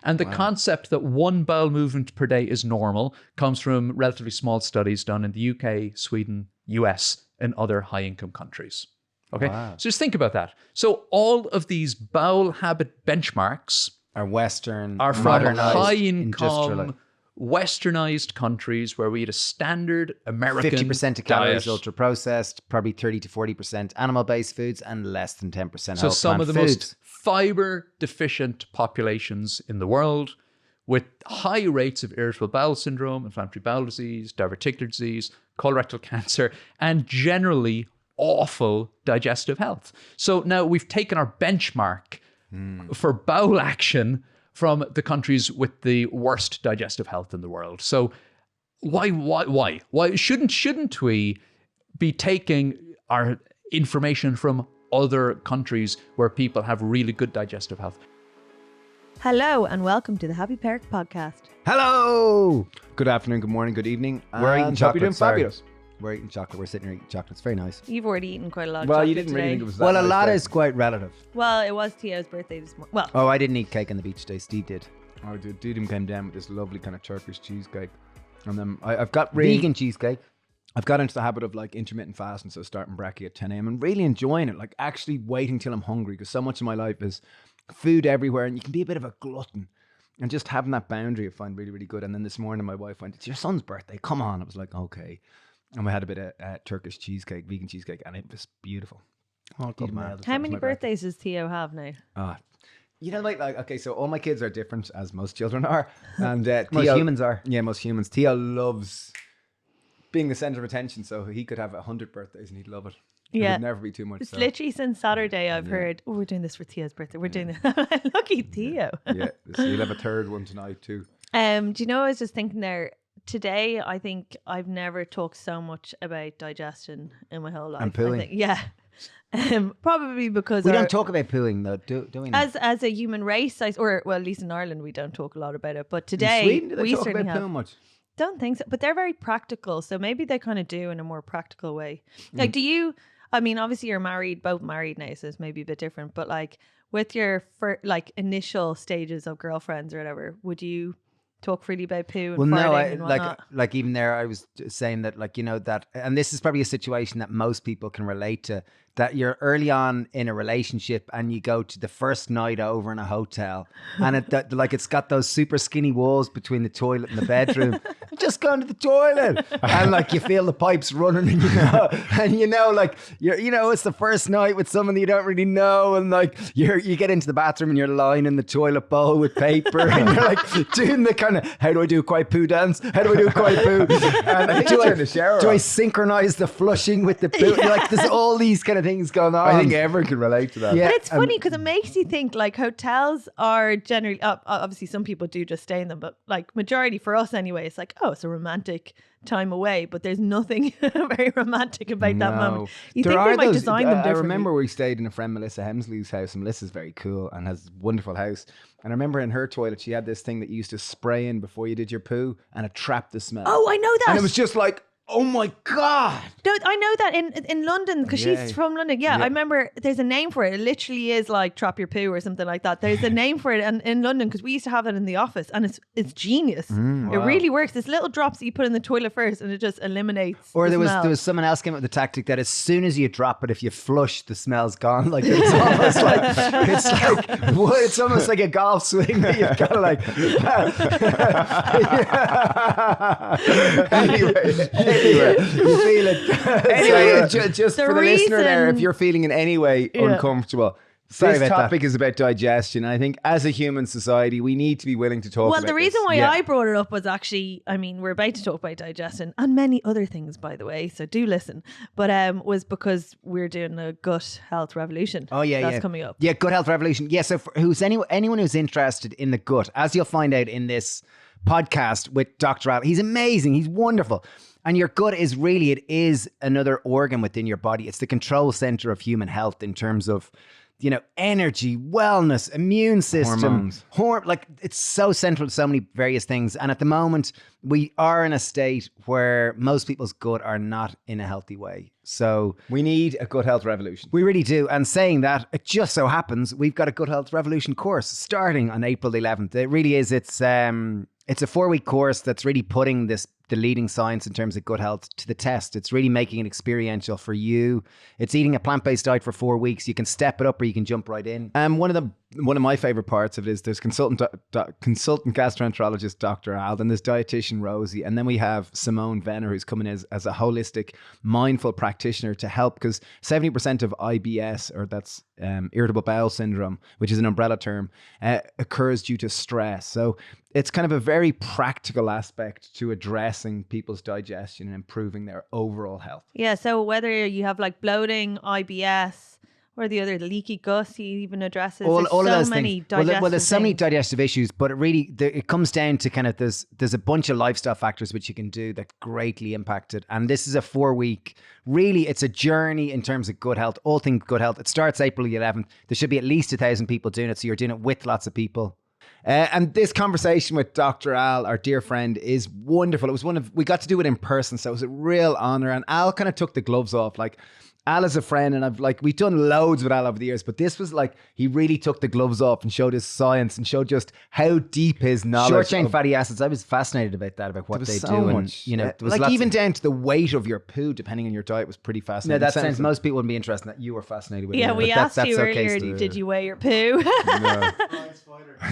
And the concept that one bowel movement per day is normal comes from relatively small studies done in the UK, Sweden, US, and other high-income countries. Okay, so just think about that. So all of these bowel habit benchmarks are Western, are from high-income, westernized countries where we eat a standard American 50% of calories diet. ultra-processed, probably 30 to 40% animal-based foods, and less than 10% So whole some plant of the foods. most fiber-deficient populations in the world, with high rates of irritable bowel syndrome, inflammatory bowel disease, diverticular disease, colorectal cancer, and generally awful digestive health. So now we've taken our benchmark for bowel action from the countries with the worst digestive health in the world. So why shouldn't we be taking our information from other countries where people have really good digestive health? Hello and welcome to the Happy Pear podcast. Hello! Good afternoon, good morning, good evening. We're eating chocolate. Fabulous. We're eating chocolate. We're sitting here eating chocolate. It's very nice. You've already eaten quite a lot of Well, chocolate you didn't today. really think it was that Well, a nice lot day. is quite relative. Well, it was Tio's birthday this morning. Well, Oh, I didn't eat cake on the beach today. Steve did. Oh, dude, Dudum came down with this lovely kind of Turkish cheesecake. And then I've got really... Vegan cheesecake. I've got into the habit of like intermittent fasting, so starting brekkie at 10 a.m. and really enjoying it, like actually waiting till I'm hungry, because so much of my life is food everywhere and you can be a bit of a glutton. And just having that boundary I find really, really good. And then this morning my wife went, "It's your son's birthday, come on." I was like, okay. And we had a bit of Turkish cheesecake, vegan cheesecake, and it was beautiful. Oh, good man. how many birthdays does Theo have now? You know, like Okay, so all my kids are different, as most children are. And most Theo, humans are. Yeah, most humans. Theo loves being the center of attention, so he could have 100 birthdays and he'd love it. It Yeah. would never be too much. It's so. literally since Saturday I've heard, oh, we're doing this for Theo's birthday. We're doing this. Lucky Theo. Yeah, so you'll have a third one tonight too. Do you know, I was just thinking there, today I think I've never talked so much about digestion in my whole life. And pooing. I think, yeah. Probably because we our- don't talk about pooing though, do we? Now? as a human race, or well, at least in Ireland we don't talk a lot about it. But In today Sweden, do they we talk certainly about have. poo much? Don't think so, but they're very practical, so maybe they kind of do in a more practical way. Like, do you? I mean, obviously you're married, both married now, so it's maybe a bit different. But like with your like initial stages of girlfriends or whatever, would you talk freely about poo and Well, no, farting and whatnot? like even there, I was saying that, like, you know, that, and this is probably a situation that most people can relate to, that you're early on in a relationship and you go to the first night over in a hotel and it's got those super skinny walls between the toilet and the bedroom. Just going to the toilet and like you feel the pipes running and you know, like it's the first night with someone that you don't really know, and like you get into the bathroom and you're lying in the toilet bowl with paper and you're like doing the kind of, how do I do a quiet poo dance? How do I do a quiet poo? And do I synchronize the flushing with the poo? Yeah. Like there's all these kind of things going on. I think everyone can relate to that. Yeah. But it's funny because it makes you think, like, hotels are generally, obviously some people do just stay in them, but like majority for us anyway, it's like, oh, it's a romantic time away, but there's nothing very romantic about that moment. You think they might design them I differently. remember we stayed in a friend Melissa Hemsley's house, and Melissa's very cool and has a wonderful house. And I remember in her toilet, she had this thing that you used to spray in before you did your poo, and it trapped the smell. Oh, I know that. And it was just like, oh my God. No, I know that in London, because she's from London. Yeah, I remember there's a name for it. It literally is like trap your poo or something like that. There's a name for it in London, because we used to have it in the office, and it's genius. It really works. There's little drops that you put in the toilet first, and it just eliminates. Or the there smell. was someone else came up with the tactic that as soon as you drop it, if you flush, the smell's gone. Like it's almost like it's almost like a golf swing that you've got to like. Anyway, you feel it. Anyway, just The for the listener there, if reason- you're feeling in any way uncomfortable, Sorry this about that. topic is about digestion. I think as a human society, we need to be willing to talk Well, about the reason this. why Yeah. I brought it up was actually, I mean, we're about to talk about digestion and many other things, by the way, so do listen. But was because we're doing a gut health revolution. Oh yeah, that's coming up. Yeah, gut health revolution. Yeah, so for anyone who's interested in the gut, as you'll find out in this podcast with Dr. Al, he's amazing. He's wonderful. And your gut is really, it is another organ within your body. It's the control center of human health in terms of energy, wellness, immune system, Hormones. like it's so central to so many various things. And at the moment, we are in a state where most people's gut are not in a healthy way. So We need a gut health revolution. we really do. And saying that, it just so happens we've got a Gut Health Revolution course starting on April the 11th. It really is. It's a 4-week course that's really putting the leading science in terms of gut health to the test. It's really making it experiential for you. It's eating a plant-based diet for 4 weeks. You can step it up or you can jump right in. One of my favorite parts of it is there's consultant gastroenterologist Dr. Al, then there's dietitian Rosie, and then we have Simone Venner, who's coming as a holistic, mindful practitioner to help, because 70% of IBS, or that's irritable bowel syndrome, which is an umbrella term, occurs due to stress. So it's kind of a very practical aspect to addressing people's digestion and improving their overall health. Yeah, so whether you have like bloating, IBS, or the other leaky gut, he even addresses all of those many things. digestive Well, there's so many things. digestive issues, but it comes down to kind of there's a bunch of lifestyle factors which you can do that greatly impact it. And this is a 4-week, really, it's a journey in terms of gut health, all things gut health. It starts April the 11th. There should be at least 1,000 people doing it, so you're doing it with lots of people. And this conversation with Dr. Al, our dear friend, is wonderful. It was we got to do it in person, so it was a real honor. And Al kind of took the gloves off. Like, Al is a friend, and we've done loads with Al over the years, but this was like, he really took the gloves off and showed his science and showed just how deep his knowledge. Short chain fatty acids. I was fascinated about that, about what they do. Much, and, there was like lots even of, down to the weight of your poo, depending on your diet, was pretty no, fascinating. that sounds, most people wouldn't be interested in that. You were fascinated with it. Yeah, but we asked you okay, earlier, did you weigh your poo?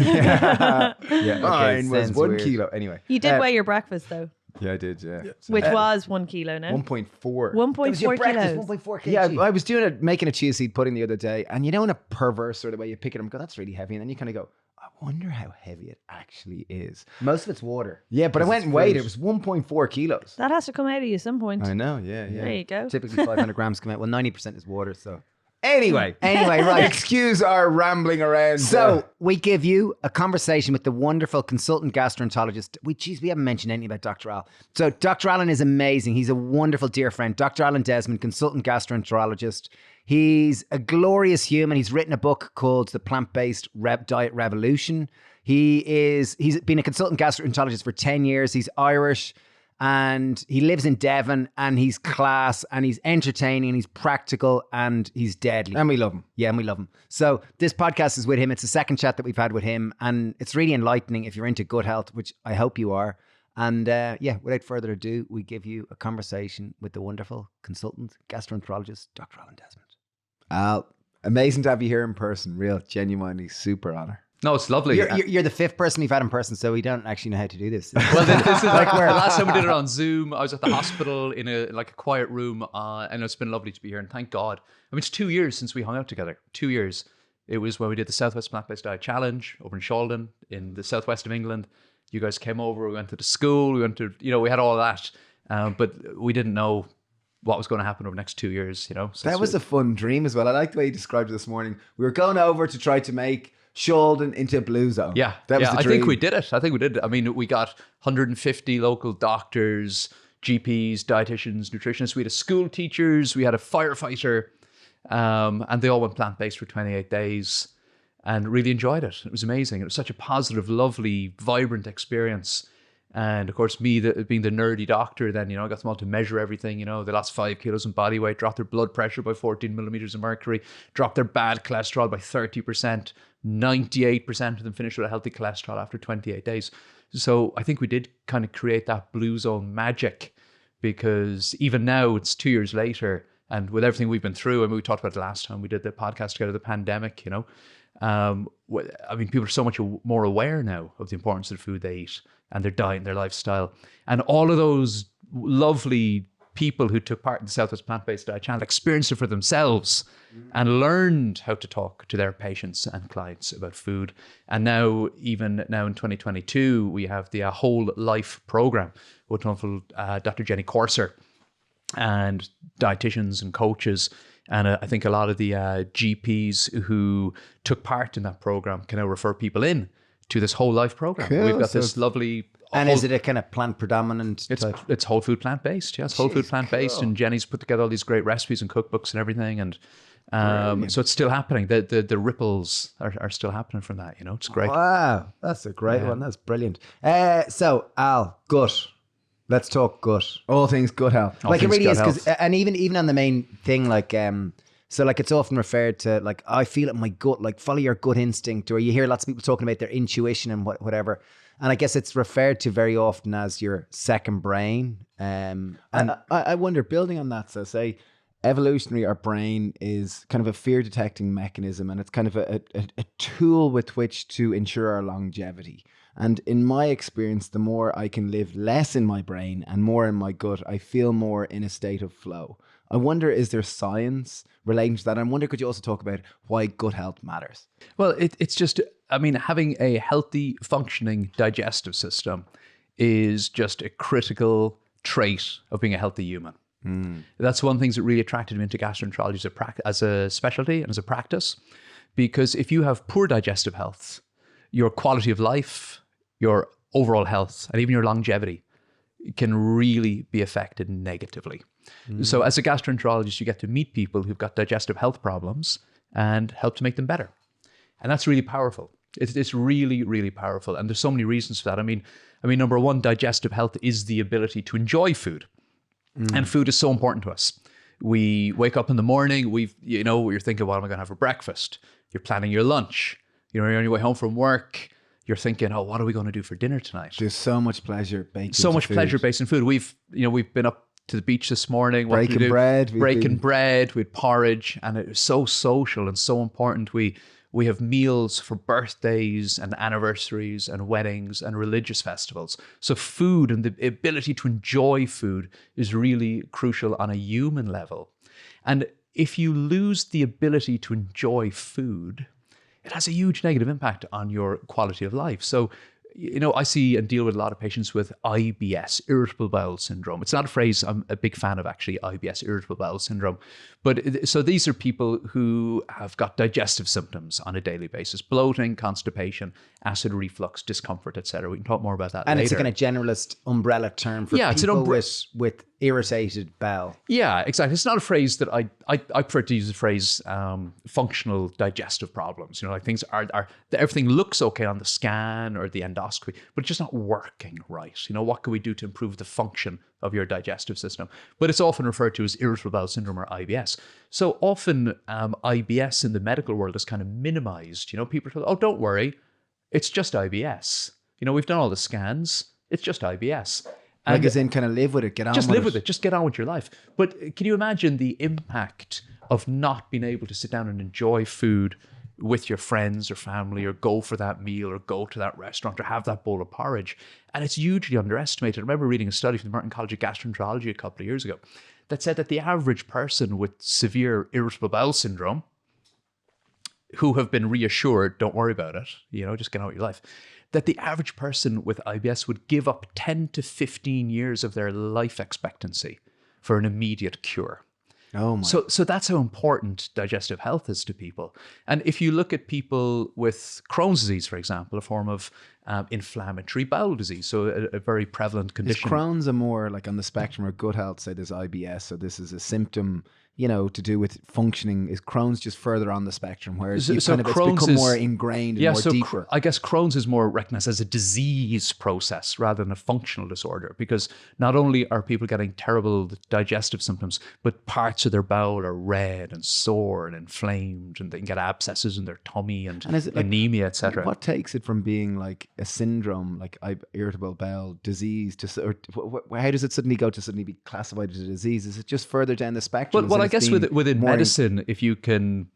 Yeah, okay, mine was sounds 1 weird. kilo. Anyway, You did weigh your breakfast though, yeah, I did. Yeah, which was 1 kilo now. 1.4. 1.4 kilos. 1.4 kg. Yeah, I was making a chia seed pudding the other day, and in a perverse sort of way, you pick it up and go, that's really heavy, and then you kind of go, I wonder how heavy it actually is. Most of it's water. Yeah, but I went and weighed it. It was 1.4 kilos. That has to come out of you at some point. I know, yeah. There you go. Typically 500 grams come out. Well, 90% is water, so. Anyway, right. Excuse our rambling around. So we give you a conversation with the wonderful consultant gastroenterologist. We haven't mentioned anything about Dr. Al. So Dr. Allen is amazing. He's a wonderful dear friend. Dr. Alan Desmond, consultant gastroenterologist. He's a glorious human. He's written a book called The Plant-Based Diet Revolution. He's been a consultant gastroenterologist for 10 years. He's Irish. And he lives in Devon, and he's class, and he's entertaining, and he's practical, and he's deadly. and we love him. Yeah, and we love him. So this podcast is with him. It's the second chat that we've had with him, and it's really enlightening if you're into gut health, which I hope you are. And without further ado, we give you a conversation with the wonderful consultant gastroenterologist, Dr. Alan Desmond. Al, amazing to have you here in person. Real, genuinely super honor. No, it's lovely. You're the fifth person we've had in person, so we don't actually know how to do this. Well, this is like the last time we did it on Zoom. I was at the hospital in a quiet room, and it's been lovely to be here. And thank God. I mean, it's 2 years since we hung out together. 2 years. It was when we did the Southwest Plant-Based Diet Challenge over in Shalden in the southwest of England. You guys came over. We went to the school. We went to, we had all that, but we didn't know what was going to happen over the next 2 years. So That was a fun dream as well. I like the way you described it this morning. We were going over to try to make Shalden into a blue zone. Yeah, that was the I dream. think we did it. I mean, we got 150 local doctors, GPs, dietitians, nutritionists. We had a school teachers. We had a firefighter, and they all went plant-based for 28 days and really enjoyed it. It was amazing. It was such a positive, lovely, vibrant experience. And of course, me being the nerdy doctor, then, I got them all to measure everything. They lost 5 kilos in body weight, dropped their blood pressure by 14 millimeters of mercury, dropped their bad cholesterol by 30%. 98% of them finished with a healthy cholesterol after 28 days. So I think we did kind of create that blue zone magic, because even now it's 2 years later, and with everything we've been through, and we talked about it last time we did the podcast together, the pandemic, I mean, people are so much more aware now of the importance of the food they eat and their diet and their lifestyle. And all of those lovely people who took part in the Southwest Plant-Based Diet Challenge experienced it for themselves and learned how to talk to their patients and clients about food. And now, even now in 2022, we have the Whole Life program with wonderful Dr. Jenny Corser and dietitians and coaches. And I think a lot of the GPs who took part in that program can now refer people in to this Whole Life program. Cool. We've got this lovely... And is it a kind of plant predominant type? It's whole food plant-based. Yeah, it's whole food plant-based. cool. And Jenny's put together all these great recipes and cookbooks and everything. And Brilliant. So it's still happening. The ripples are still happening from that. You know, it's great. Wow, that's a great one. That's brilliant. So Al, gut. Let's talk gut. All things gut health. All Like it things really gut is, because health. and even on the main thing, like so like it's often referred to like, I feel it in my gut, like follow your gut instinct, or you hear lots of people talking about their intuition and whatever. And I guess it's referred to very often as your second brain. And I wonder, building on that, so say evolutionary, our brain is kind of a fear detecting mechanism, and it's kind of a tool with which to ensure our longevity. And in my experience, the more I can live less in my brain and more in my gut, I feel more in a state of flow. I wonder, is there science relating to that? I wonder, could you also talk about why gut health matters? Well, it's just, I mean, having a healthy, functioning digestive system is just a critical trait of being a healthy human. That's one of the things that really attracted me into gastroenterology as a specialty and as a practice. Because if you have poor digestive health, your quality of life, your overall health, and even your longevity can really be affected negatively. So as a gastroenterologist, you get to meet people who've got digestive health problems and help to make them better. And that's really powerful. It's really, really powerful. And there's so many reasons for that. I mean, number one, digestive health is the ability to enjoy food. And food is so important to us. We wake up in the morning, you're thinking, what am I going to have for breakfast? You're planning your lunch. You're on your way home from work. You're thinking, oh, what are we going to do for dinner tonight? There's so much pleasure baked So into much food. pleasure based in food. We've been up to the beach this morning. What did we Breaking do? bread. Breaking bread with porridge, and it was so social and so important. We have meals for birthdays and anniversaries and weddings and religious festivals. So food and the ability to enjoy food is really crucial on a human level. And if you lose the ability to enjoy food, it has a huge negative impact on your quality of life. So, I see and deal with a lot of patients with IBS, irritable bowel syndrome. It's not a phrase I'm a big fan of, actually, IBS, irritable bowel syndrome. But so these are people who have got digestive symptoms on a daily basis: bloating, constipation, acid reflux, discomfort, etc. We can talk more about that and later. it's a kind of generalist umbrella term for it's an people with irritated bowel. Yeah, exactly. It's not a phrase that I prefer to use the phrase functional digestive problems. Like things are everything looks okay on the scan or the endoscopy, but it's just not working right. What can we do to improve the function of your digestive system? But it's often referred to as irritable bowel syndrome or IBS. So often IBS in the medical world is kind of minimized. People are told, oh, don't worry, it's just IBS. We've done all the scans. It's just IBS. Like as in kind of live with it, get on with it. Just live with it. Just get on with your life. But can you imagine the impact of not being able to sit down and enjoy food with your friends or family, or go for that meal, or go to that restaurant, or have that bowl of porridge? And it's hugely underestimated. I remember reading a study from the American College of Gastroenterology a couple of years ago that said that the average person with severe irritable bowel syndrome, who have been reassured, don't worry about it, just get on with your life, that the average person with IBS would give up 10 to 15 years of their life expectancy for an immediate cure. Oh my. So that's how important digestive health is to people. And if you look at people with Crohn's disease, for example, a form of inflammatory bowel disease, so a very prevalent Is condition. Crohn's a more like on the spectrum, or gut health, say there's IBS, so this is a symptom, to do with functioning? Is Crohn's just further on the spectrum, whereas it's become more ingrained and more deeper? I guess Crohn's is more recognized as a disease process rather than a functional disorder, because not only are people getting terrible digestive symptoms, but parts of their bowel are red and sore and inflamed, and they can get abscesses in their tummy and is it like, anemia, etc. What takes it from being like a syndrome, like irritable bowel disease, to, or how does it suddenly be classified as a disease? Is it just further down the spectrum? Well, I guess within medicine, if you can,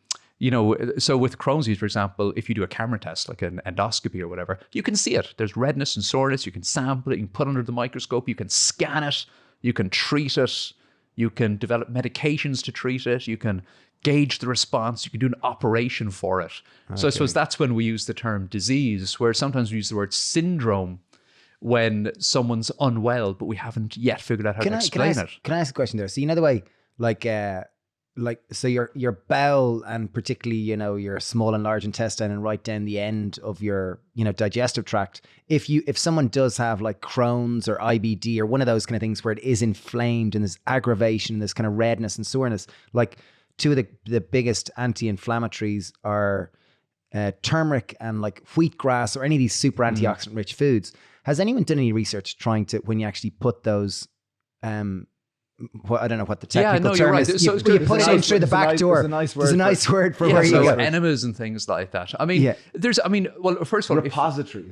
so with Crohn's disease, for example, if you do a camera test, like an endoscopy or whatever, you can see it. There's redness and soreness. You can sample it. You can put it under the microscope. You can scan it. You can treat it. You can develop medications to treat it. You can gauge the response. You can do an operation for it. Okay. So I suppose that's when we use the term disease, where sometimes we use the word syndrome when someone's unwell, but we haven't yet figured out how to explain it. Can I ask a question there? So the way, so your bowel, and particularly, your small and large intestine, and right down the end of your, digestive tract, if someone does have like Crohn's or IBD or one of those kind of things where it is inflamed and there's aggravation, there's kind of redness and soreness, like, two of the biggest anti-inflammatories are turmeric and like wheatgrass or any of these super antioxidant rich foods. Has anyone done any research trying to, when you actually put those, well, I don't know what the technical term right. is. So You put it in through the back door. There's a nice word for where you so go. enemas and things like that. I mean, well, first of all, Repository.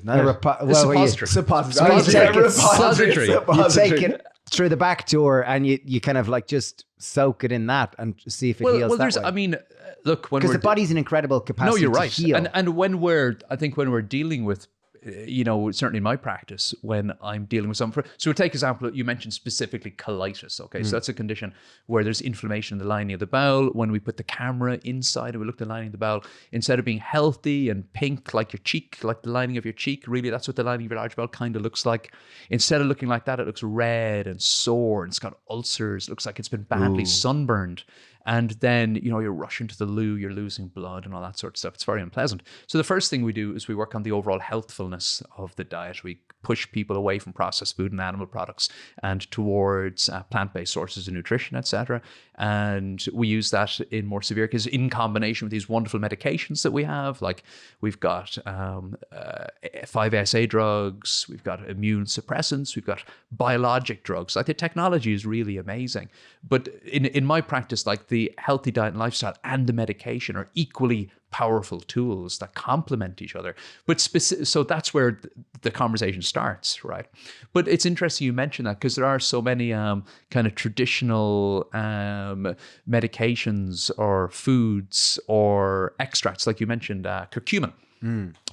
Suppository. You take it through the back door and you kind of like just soak it in that and see if it heals that way. I mean, look, when because the body's an incredible capacity. No, you're right. To heal. And when we're dealing with, certainly in my practice, when I'm dealing with something. So take example, you mentioned specifically colitis. Okay, so that's a condition where there's inflammation in the lining of the bowel. When we put the camera inside and we look at the lining of the bowel, instead of being healthy and pink like your cheek, like the lining of your cheek, really that's what the lining of your large bowel kind of looks like. Instead of looking like that, it looks red and sore and it's got ulcers. It looks like it's been badly sunburned. And then, you're rushing to the loo, you're losing blood and all that sort of stuff. It's very unpleasant. So the first thing we do is we work on the overall healthfulness of the diet. We push people away from processed food and animal products and towards plant-based sources of nutrition, etc. And we use that in more severe cases in combination with these wonderful medications that we have. Like we've got 5-ASA drugs, we've got immune suppressants, we've got biologic drugs. Like the technology is really amazing. But in my practice, like the healthy diet and lifestyle and the medication are equally powerful tools that complement each other. But so that's where the conversation starts, right? But it's interesting you mentioned that because there are so many kind of traditional medications or foods or extracts, like you mentioned, curcumin.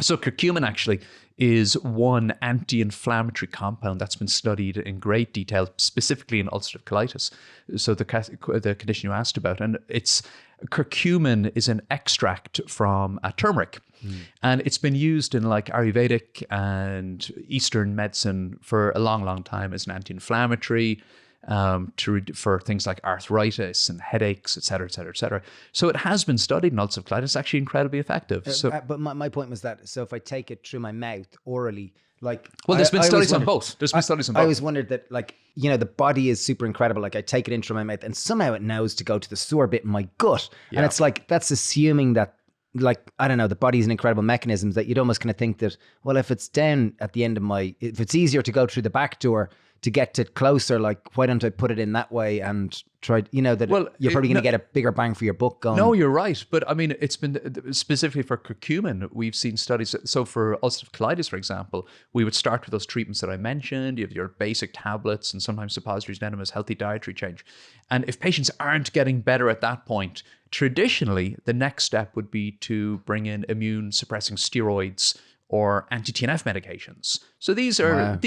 So curcumin actually is one anti-inflammatory compound that's been studied in great detail, specifically in ulcerative colitis. So the condition you asked about, and curcumin is an extract from turmeric. And it's been used in like Ayurvedic and Eastern medicine for a long, long time as an anti-inflammatory, for things like arthritis and headaches, et cetera, et cetera, et cetera. So it has been studied in ulcerative colitis. It's actually incredibly effective. But my point was that, so if I take it through my mouth orally, like... Well, there's been studies on both. There's been studies on both. I always wondered that, like, the body is super incredible. Like I take it in through my mouth and somehow it knows to go to the sore bit in my gut. Yeah. And it's like, that's assuming that, like, I don't know, the body's an incredible mechanism that you'd almost kind of think that, well, if it's down at the end of if it's easier to go through the back door to get it closer, like, why don't I put it in that way and try, that you're probably going to get a bigger bang for your buck going. No, you're right. But I mean, it's been specifically for curcumin, we've seen studies. So for ulcerative colitis, for example, we would start with those treatments that I mentioned. You have your basic tablets and sometimes suppositories and enemas, healthy dietary change. And if patients aren't getting better at that point, traditionally, the next step would be to bring in immune suppressing steroids or anti-TNF medications. So these are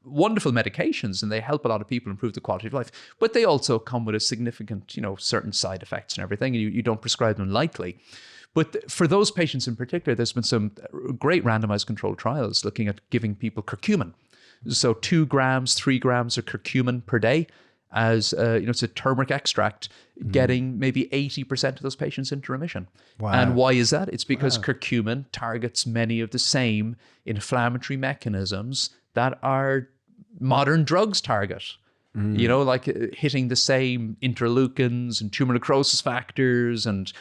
wonderful medications and they help a lot of people improve the quality of life, but they also come with a significant, certain side effects and everything, and you don't prescribe them lightly. But for those patients in particular, there's been some great randomized controlled trials looking at giving people curcumin. So 2 grams, 3 grams of curcumin per day as, it's a turmeric extract, getting maybe 80% of those patients into remission. Wow. And why is that? It's because curcumin targets many of the same inflammatory mechanisms that our modern drugs target. Like hitting the same interleukins and tumor necrosis factors and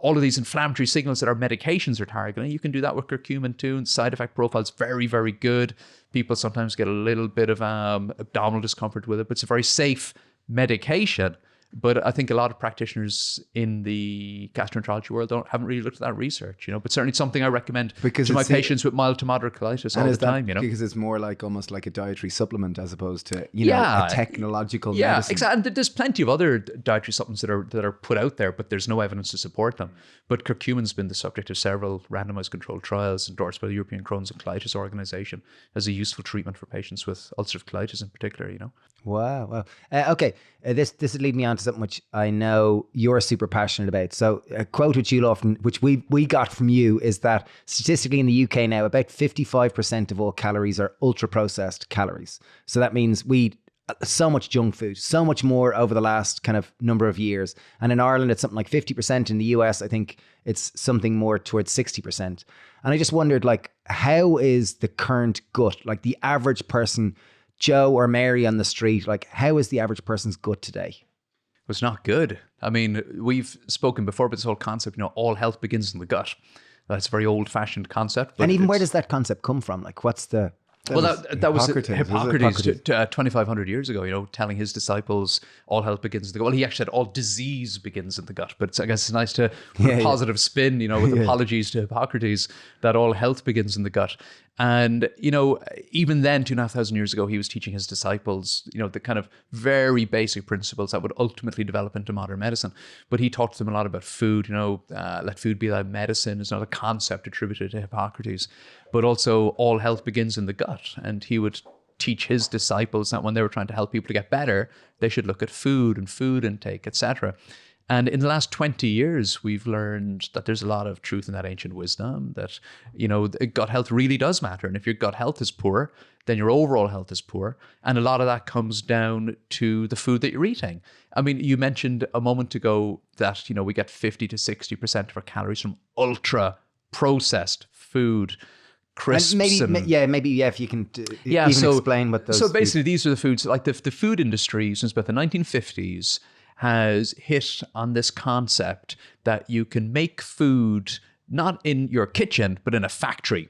all of these inflammatory signals that our medications are targeting. You can do that with curcumin too, and side effect profile is very, very good. People sometimes get a little bit of abdominal discomfort with it, but it's a very safe medication. But I think a lot of practitioners in the gastroenterology world haven't really looked at that research, but certainly it's something I recommend to my patients with mild to moderate colitis all the time, Because it's more like almost like a dietary supplement as opposed to, a technological medicine. Yeah, exactly. And there's plenty of other dietary supplements that are put out there, but there's no evidence to support them. But curcumin's been the subject of several randomized controlled trials endorsed by the European Crohn's and Colitis Organization as a useful treatment for patients with ulcerative colitis in particular, Wow. Okay. This would lead me on to something which I know you're super passionate about. So a quote which you'll often, which we got from you, is that statistically in the UK now, about 55% of all calories are ultra processed calories. So that means we eat so much junk food, so much more over the last kind of number of years. And in Ireland, it's something like 50%. In the US, I think it's something more towards 60%. And I just wondered, like, how is the current gut, like the average person, Joe or Mary on the street, like how is the average person's gut today? was not good. I mean, we've spoken before about this whole concept, all health begins in the gut. That's a very old-fashioned concept. And even where does that concept come from? Like, what's the... That was Hippocrates, Hippocrates 2,500 years ago, telling his disciples all health begins in the gut. Well, he actually said all disease begins in the gut, but I guess it's nice to put a positive spin, with apologies to Hippocrates, that all health begins in the gut. And, even then, 2,500 years ago, he was teaching his disciples, the kind of very basic principles that would ultimately develop into modern medicine. But he taught them a lot about food, let food be thy medicine is not a concept attributed to Hippocrates, but also all health begins in the gut. And he would teach his disciples that when they were trying to help people to get better, they should look at food and food intake, etc. And in the last 20 years, we've learned that there's a lot of truth in that ancient wisdom, that, gut health really does matter. And if your gut health is poor, then your overall health is poor. And a lot of that comes down to the food that you're eating. I mean, you mentioned a moment ago that, we get 50 to 60% of our calories from ultra processed food. Crisps and maybe if you can explain what those... So basically, these are the foods, like the food industry since about the 1950s has hit on this concept that you can make food not in your kitchen, but in a factory.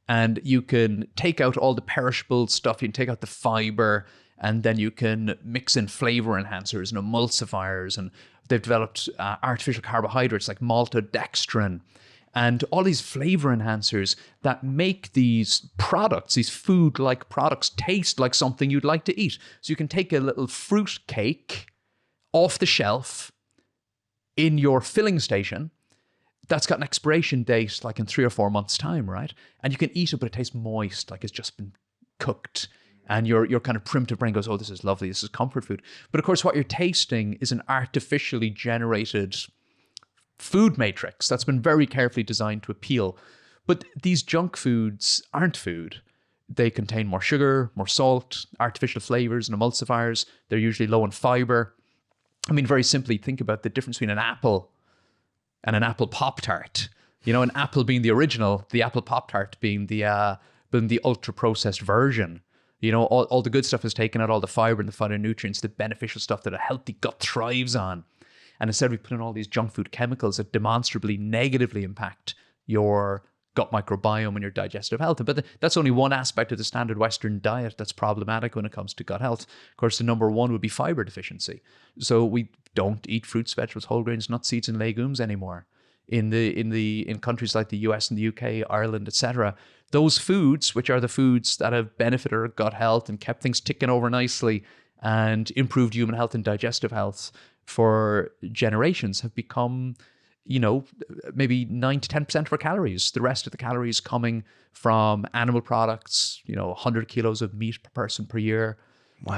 And you can take out all the perishable stuff, you can take out the fiber, and then you can mix in flavor enhancers and emulsifiers. And they've developed artificial carbohydrates like maltodextrin and all these flavor enhancers that make these products, these food-like products, taste like something you'd like to eat. So you can take a little fruit cake off the shelf in your filling station that's got an expiration date like in 3 or 4 months' time, right? And you can eat it, but it tastes moist, like it's just been cooked. And your kind of primitive brain goes, oh, this is lovely, this is comfort food. But of course, what you're tasting is an artificially generated food matrix that's been very carefully designed to appeal. But these junk foods aren't food. They contain more sugar, more salt, artificial flavors and emulsifiers. They're usually low in fiber. I mean, very simply, think about the difference between an apple and an apple Pop-Tart. An apple being the original, the apple Pop-Tart being the ultra-processed version. All the good stuff is taken out, all the fiber and the phytonutrients, the beneficial stuff that a healthy gut thrives on. And instead we put in all these junk food chemicals that demonstrably negatively impact your gut microbiome and your digestive health. But that's only one aspect of the standard Western diet that's problematic when it comes to gut health. Of course, the number one would be fiber deficiency. So we don't eat fruits, vegetables, whole grains, nuts, seeds, and legumes anymore. In countries like the US and the UK, Ireland, etc., those foods, which are the foods that have benefited our gut health and kept things ticking over nicely and improved human health and digestive health for generations, have become, maybe 9 to 10% of our calories. The rest of the calories coming from animal products, 100 kilos of meat per person per year,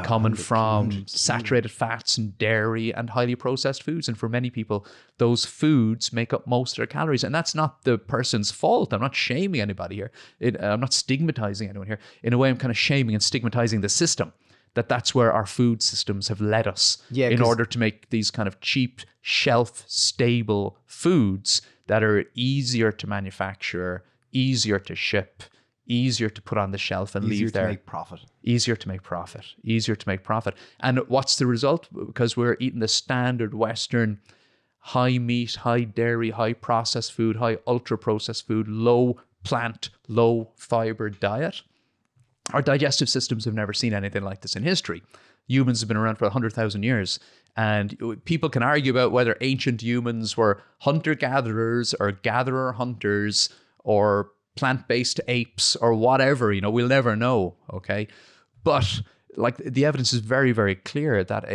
coming from saturated fats and dairy and highly processed foods. And for many people, those foods make up most of their calories. And that's not the person's fault. I'm not shaming anybody here. I'm not stigmatizing anyone here. In a way, I'm kind of shaming and stigmatizing the system. That's where our food systems have led us in order to make these kind of cheap, shelf-stable foods that are easier to manufacture, easier to ship, easier to put on the shelf and leave there. Easier to make profit. And what's the result? Because we're eating the standard Western high meat, high dairy, high processed food, high ultra-processed food, low plant, low fiber diet. Our digestive systems have never seen anything like this in history. Humans have been around for 100,000 years. And people can argue about whether ancient humans were hunter-gatherers or gatherer-hunters or plant-based apes or whatever. We'll never know, okay? But like the evidence is very, very clear that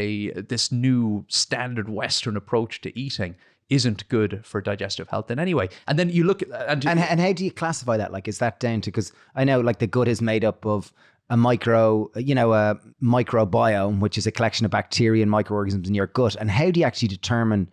this new standard Western approach to eating isn't good for digestive health in any way. And then you look at... And how do you classify that? Like, is that down to... Because I know like the gut is made up of a microbiome, which is a collection of bacteria and microorganisms in your gut. And how do you actually determine,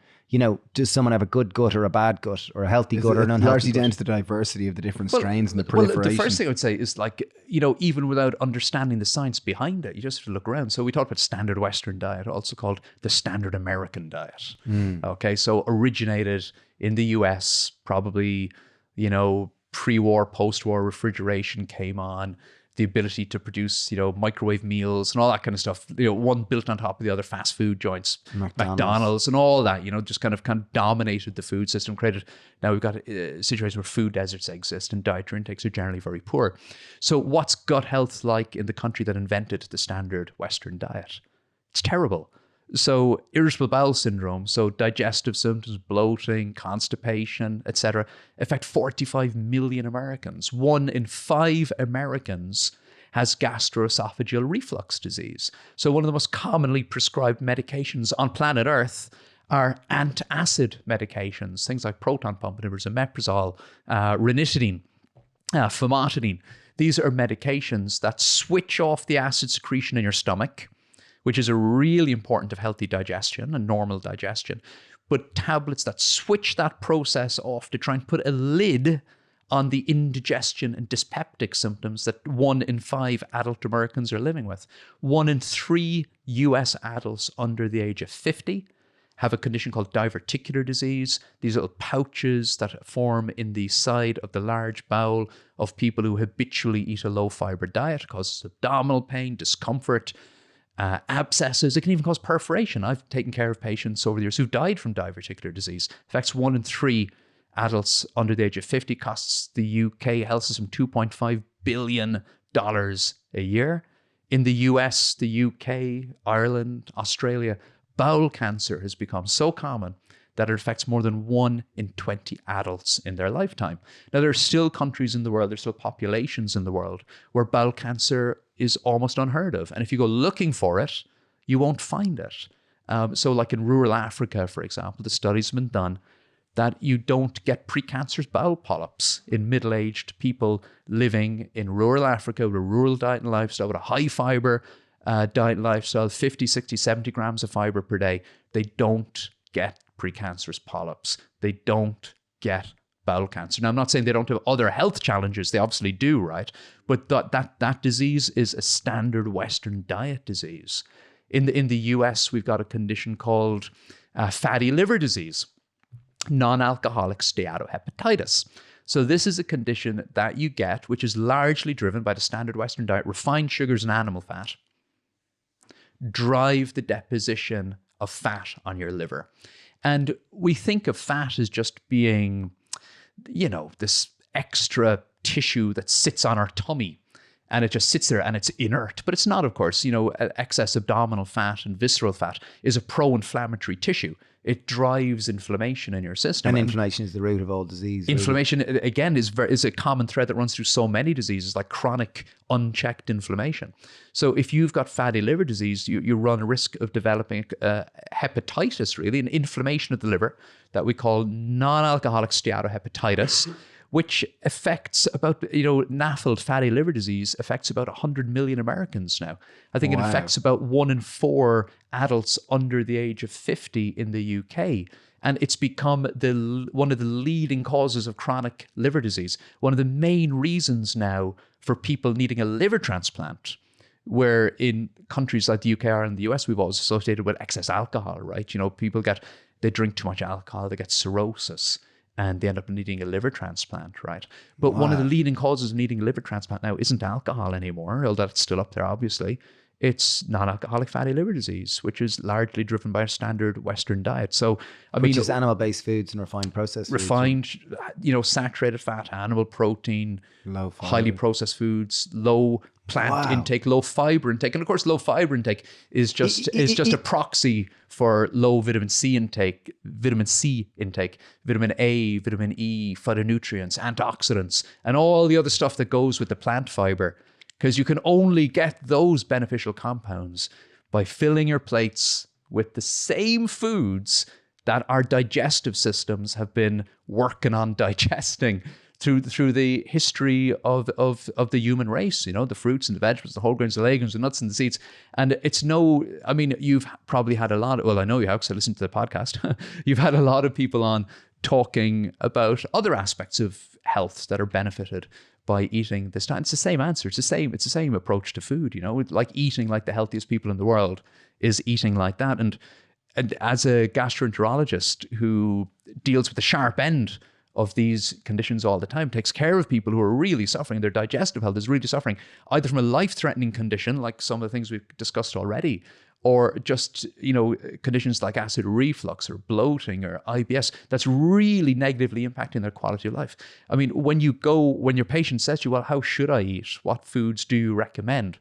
does someone have a good gut or a bad gut or a healthy gut or an unhealthy largely gut? down to the diversity of the different strains and the proliferation. Well, the first thing I would say is like, even without understanding the science behind it, you just have to look around. So we talked about standard Western diet, also called the standard American diet. Okay, so originated in the US, probably, pre-war, post-war refrigeration came on. the ability to produce, microwave meals and all that kind of stuff, one built on top of the other, fast food joints, McDonald's and all that, just kind of dominated the food system, now we've got a situation where food deserts exist and dietary intakes are generally very poor. So what's gut health like in the country that invented the standard Western diet? It's terrible. So irritable bowel syndrome, so digestive symptoms, bloating, constipation, etc., affect 45 million Americans. 1 in 5 Americans has gastroesophageal reflux disease. So one of the most commonly prescribed medications on planet Earth are antacid medications, things like proton pump inhibitors, omeprazole, ranitidine, famotidine. These are medications that switch off the acid secretion in your stomach, which is a really important of healthy digestion and normal digestion, but tablets that switch that process off to try and put a lid on the indigestion and dyspeptic symptoms that 1 in 5 adult Americans are living with. 1 in 3 US adults under the age of 50 have a condition called diverticular disease, these little pouches that form in the side of the large bowel of people who habitually eat a low-fiber diet. It causes abdominal pain, discomfort, abscesses. It can even cause perforation. I've taken care of patients over the years who've died from diverticular disease. Affects 1 in 3 adults under the age of 50, costs the UK health system $2.5 billion a year. In the US, the UK, Ireland, Australia, bowel cancer has become so common that it affects more than 1 in 20 adults in their lifetime. Now, there are still countries in the world, there's still populations in the world where bowel cancer is almost unheard of. And if you go looking for it, you won't find it. So like in rural Africa, for example, the studies have been done that you don't get precancerous bowel polyps in middle-aged people living in rural Africa with a rural diet and lifestyle, with a high fiber diet and lifestyle, 50, 60, 70 grams of fiber per day. They don't get precancerous polyps. They don't get bowel cancer. Now, I'm not saying they don't have other health challenges. They obviously do, right? But that disease is a standard Western diet disease. In the US, we've got a condition called fatty liver disease, non-alcoholic steatohepatitis. So this is a condition that you get, which is largely driven by the standard Western diet. Refined sugars and animal fat drive the deposition of fat on your liver. And we think of fat as just being, this extra tissue that sits on our tummy and it just sits there and it's inert. But it's not, of course. Excess abdominal fat and visceral fat is a pro-inflammatory tissue. It drives inflammation in your system. And inflammation is the root of all disease. Inflammation, again, is a common thread that runs through so many diseases, like chronic, unchecked inflammation. So if you've got fatty liver disease, you run a risk of developing hepatitis, really, an inflammation of the liver that we call non-alcoholic steatohepatitis, which affects about, NAFLD, fatty liver disease, affects about 100 million Americans now. I think It affects about 1 in 4 adults under the age of 50 in the UK. And it's become one of the leading causes of chronic liver disease. One of the main reasons now for people needing a liver transplant, where in countries like the UK or in the US, we've always associated with excess alcohol, right? People they drink too much alcohol, they get cirrhosis, and they end up needing a liver transplant, right? But one of the leading causes of needing a liver transplant now isn't alcohol anymore, although it's still up there, obviously. It's non-alcoholic fatty liver disease, which is largely driven by a standard Western diet. So, which is animal-based foods and refined processed foods. Refined, saturated fat, animal protein, low fiber, highly processed foods, low plant intake, low fiber intake. And of course, low fiber intake is just a proxy for low vitamin C intake, vitamin A, vitamin E, phytonutrients, antioxidants, and all the other stuff that goes with the plant fiber. Because you can only get those beneficial compounds by filling your plates with the same foods that our digestive systems have been working on digesting through the history of the human race, the fruits and the vegetables, the whole grains, the legumes, the nuts and the seeds. And you've probably had a lot I know you have, because I listened to the podcast. You've had a lot of people on talking about other aspects of health that are benefited by eating this time. It's the same answer. It's the same approach to food, like eating like the healthiest people in the world is eating like that. And as a gastroenterologist who deals with the sharp end of these conditions all the time, takes care of people who are really suffering. Their digestive health is really suffering, either from a life-threatening condition, like some of the things we've discussed already, or just, conditions like acid reflux or bloating or IBS that's really negatively impacting their quality of life. I mean, when your patient says to you, well, how should I eat? What foods do you recommend?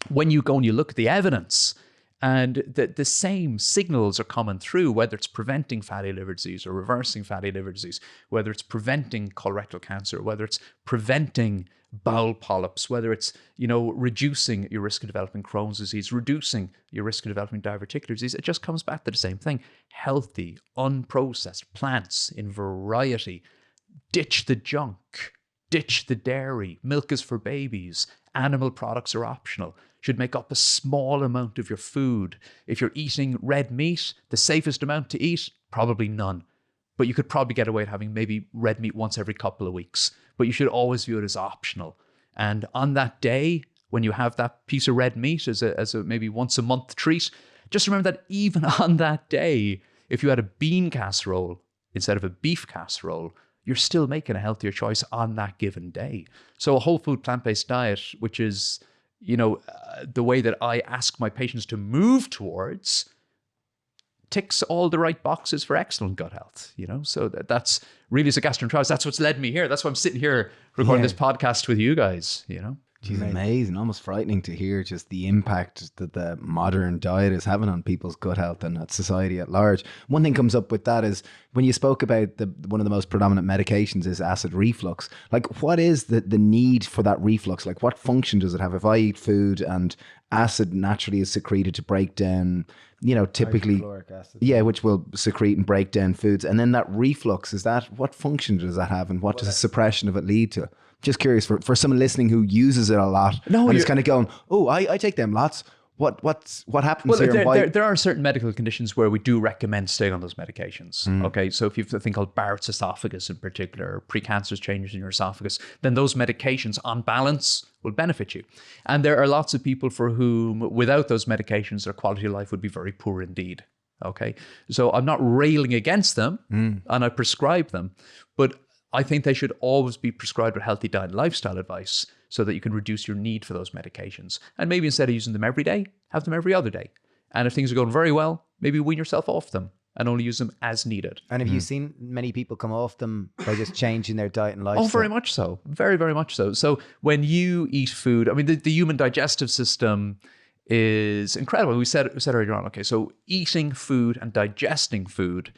When you go and you look at the evidence, and the same signals are coming through, whether it's preventing fatty liver disease or reversing fatty liver disease, whether it's preventing colorectal cancer, whether it's preventing bowel polyps, whether it's, reducing your risk of developing Crohn's disease, reducing your risk of developing diverticular disease, it just comes back to the same thing. Healthy, unprocessed plants in variety. Ditch the junk. Ditch the dairy. Milk is for babies. Animal products are optional. Should make up a small amount of your food. If you're eating red meat, the safest amount to eat, probably none. But you could probably get away with having maybe red meat once every couple of weeks. But you should always view it as optional. And on that day, when you have that piece of red meat as a maybe once a month treat, just remember that even on that day, if you had a bean casserole instead of a beef casserole, you're still making a healthier choice on that given day. So a whole food plant-based diet, which is, the way that I ask my patients to move towards, ticks all the right boxes for excellent gut health, So that's really, as a gastroenterologist, that's what's led me here. That's why I'm sitting here recording this podcast with you guys, Geez, amazing. Almost frightening to hear just the impact that the modern diet is having on people's gut health and society at large. One thing comes up with that is when you spoke about one of the most predominant medications is acid reflux. Like, what is the need for that reflux? Like, what function does it have? If I eat food and acid naturally is secreted to break down, typically, Hydrochloric acid. yeah, which will secrete and break down foods. And then that reflux, what function does that have, and what does the suppression of it lead to? Just curious for someone listening who uses it a lot and is kind of going, oh, I take them lots. What happens here? And why? There are certain medical conditions where we do recommend staying on those medications. Okay, so if you have a thing called Barrett's esophagus in particular, or precancerous changes in your esophagus, then those medications on balance will benefit you. And there are lots of people for whom without those medications, their quality of life would be very poor indeed. Okay, so I'm not railing against them and I prescribe them, but I think they should always be prescribed with healthy diet and lifestyle advice so that you can reduce your need for those medications. And maybe instead of using them every day, have them every other day. And if things are going very well, maybe wean yourself off them and only use them as needed. And have you seen many people come off them by just changing their diet and lifestyle? Oh, very much so. Very, very much so. So when you eat food, I mean, the human digestive system is incredible. We said earlier on, okay, so eating food and digesting food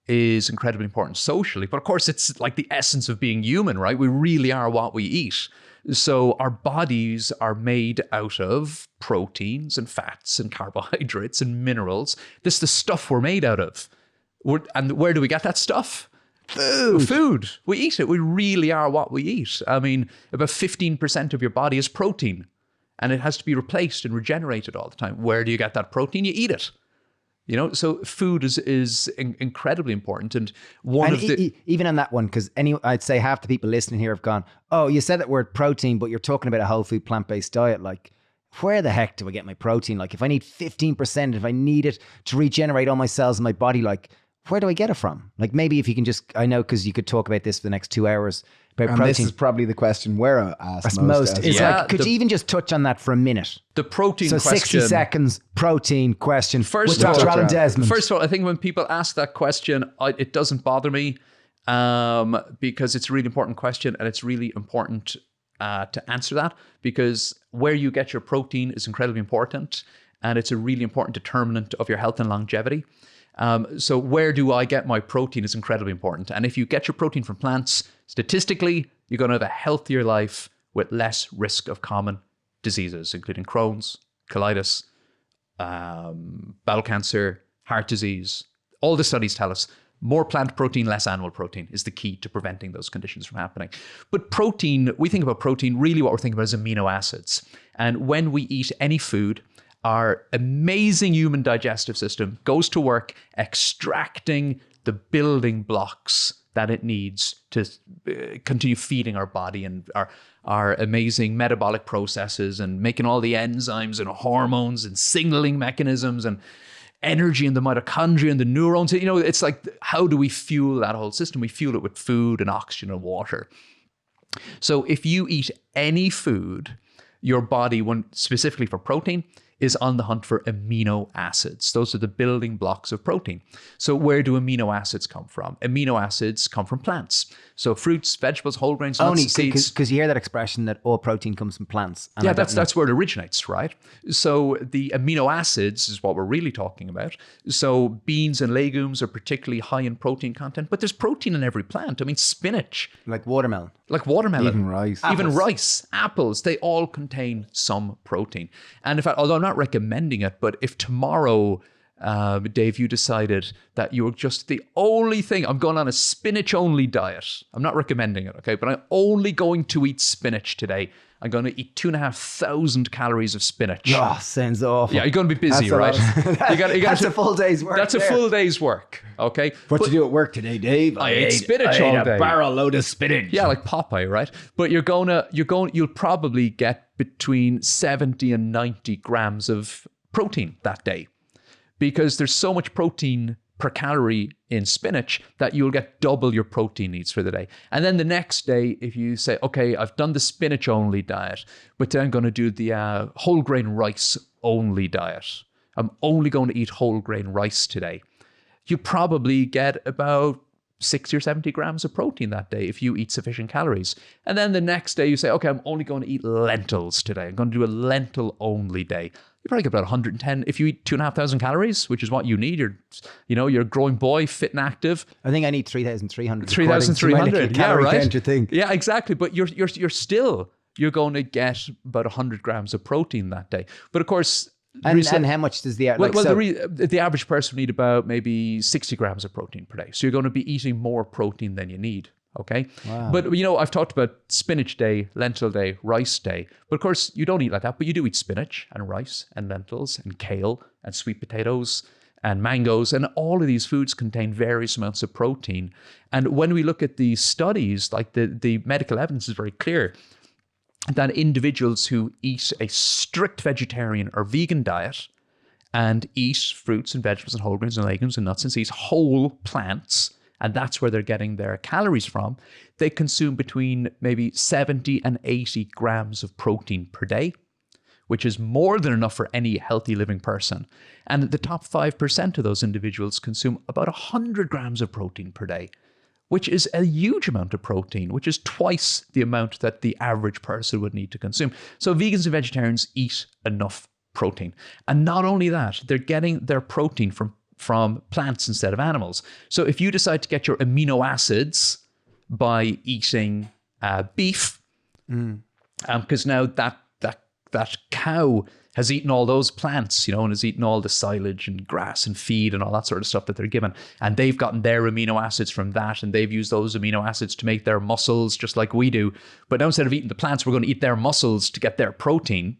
is incredibly important socially. But of course, it's like the essence of being human, right? We really are what we eat. So our bodies are made out of proteins and fats and carbohydrates and minerals. This is the stuff we're made out of. And where do we get that stuff? Food. We eat it. We really are what we eat. I mean, about 15% of your body is protein, and it has to be replaced and regenerated all the time. Where do you get that protein? You eat it. So food is incredibly important. And even on that one, because I'd say half the people listening here have gone, oh, you said that word protein, but you're talking about a whole food plant-based diet. Like, where the heck do I get my protein? Like, if I need 15%, if I need it to regenerate all my cells in my body, like, where do I get it from? Like, maybe if you can just, I know, because you could talk about this for the next 2 hours about and protein. This is probably the question we're asked most. It's like, could you even just touch on that for a minute? The protein question. So 60 seconds, protein question with Dr. Alan Desmond. First of all, I think when people ask that question, it doesn't bother me because it's a really important question, and it's really important to answer that, because where you get your protein is incredibly important, and it's a really important determinant of your health and longevity. So where do I get my protein is incredibly important. And if you get your protein from plants, statistically, you're going to have a healthier life with less risk of common diseases, including Crohn's, colitis, bowel cancer, heart disease. All the studies tell us more plant protein, less animal protein is the key to preventing those conditions from happening. But protein, we think about protein, really what we're thinking about is amino acids. And when we eat any food, our amazing human digestive system goes to work extracting the building blocks that it needs to continue feeding our body and our amazing metabolic processes and making all the enzymes and hormones and signaling mechanisms and energy in the mitochondria and the neurons. You know, it's like, how do we fuel that whole system? We fuel it with food and oxygen and water. So if you eat any food, your body, specifically for protein, is on the hunt for amino acids. Those are the building blocks of protein. So where do amino acids come from? Amino acids come from plants. So fruits, vegetables, whole grains, nuts, Only seeds. because you hear that expression that all protein comes from plants. And Yeah, that's where it originates, right? So the amino acids is what we're really talking about. So beans and legumes are particularly high in protein content, but there's protein in every plant. I mean, spinach. like watermelon. Even rice. Even rice, apples, they all contain some protein. And in fact, although I'm not recommending it, but if tomorrow, Dave, you decided that you were just the only thing, I'm going on a spinach only diet. I'm not recommending it, okay? But I'm only going to eat spinach today. I'm going to eat 2,500 calories of spinach. Oh, sounds awful. Yeah, you're going to be busy, That's right? That's a full day's work. That's a full day's work, okay? What you do at work today, Dave? I ate spinach all day. A barrel load of spinach. Yeah, like Popeye, right? But you'll probably get between 70 and 90 grams of protein that day, because there's so much protein per calorie in spinach that you'll get double your protein needs for the day. And then the next day, if you say, okay, I've done the spinach only diet, but then I'm going to do the whole grain rice only diet. I'm only going to eat whole grain rice today. You probably get about 60 or 70 grams of protein that day if you eat sufficient calories. And then the next day you say, okay, I'm only going to eat lentils today. I'm going to do a lentil only day. You probably get about 110 if you eat 2,500 calories, which is what you need. You're a growing boy, fit and active. I think I need 3,300. 3,300. Yeah, right. Thing. Yeah, exactly. But you're going to get about 100 grams of protein that day. But of course, and how much does the the average person will need about maybe 60 grams of protein per day. So you're going to be eating more protein than you need. Okay. Wow. But I've talked about spinach day, lentil day, rice day. But of course, you don't eat like that, but you do eat spinach and rice and lentils and kale and sweet potatoes and mangoes. And all of these foods contain various amounts of protein. And when we look at these studies, like the medical evidence is very clear that individuals who eat a strict vegetarian or vegan diet and eat fruits and vegetables and whole grains and legumes and nuts and seeds, whole plants, and that's where they're getting their calories from, they consume between maybe 70 and 80 grams of protein per day, which is more than enough for any healthy living person. And the top 5% of those individuals consume about 100 grams of protein per day, which is a huge amount of protein, which is twice the amount that the average person would need to consume. So vegans and vegetarians eat enough protein. And not only that, they're getting their protein from plants instead of animals. So if you decide to get your amino acids by eating beef, because now that cow has eaten all those plants, and has eaten all the silage and grass and feed and all that sort of stuff that they're given. And they've gotten their amino acids from that, and they've used those amino acids to make their muscles just like we do. But now instead of eating the plants, we're going to eat their muscles to get their protein.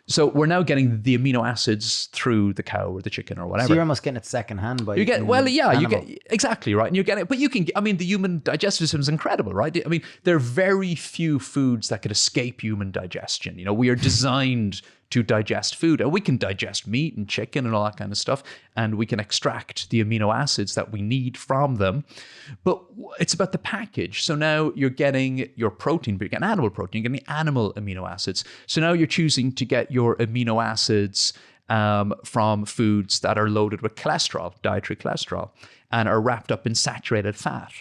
So we're now getting the amino acids through the cow or the chicken or whatever. So you're almost getting it secondhand by you get exactly right, and you're getting it. But the human digestive system is incredible, right? I mean, there are very few foods that could escape human digestion. We are designed to digest food, and we can digest meat and chicken and all that kind of stuff, and we can extract the amino acids that we need from them. But it's about the package. So now you're getting your protein, but you're getting animal protein, you're getting animal amino acids. So now you're choosing to get your amino acids from foods that are loaded with cholesterol, dietary cholesterol, and are wrapped up in saturated fat.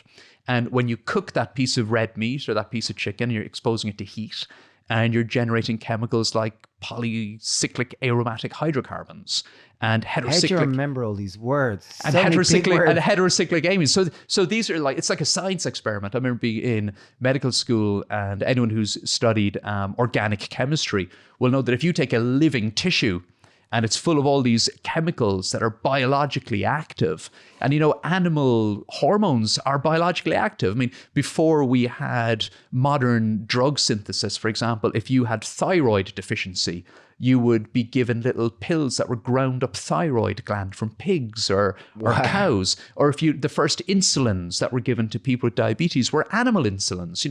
And when you cook that piece of red meat or that piece of chicken, you're exposing it to heat, and you're generating chemicals like polycyclic aromatic hydrocarbons and heterocyclic. How do you remember all these words? And heterocyclic amines. So these are it's like a science experiment. I remember being in medical school, and anyone who's studied organic chemistry will know that if you take a living tissue and it's full of all these chemicals that are biologically active. And, animal hormones are biologically active. I mean, before we had modern drug synthesis, for example, if you had thyroid deficiency, you would be given little pills that were ground up thyroid gland from pigs or cows. Or the first insulins that were given to people with diabetes were animal insulins,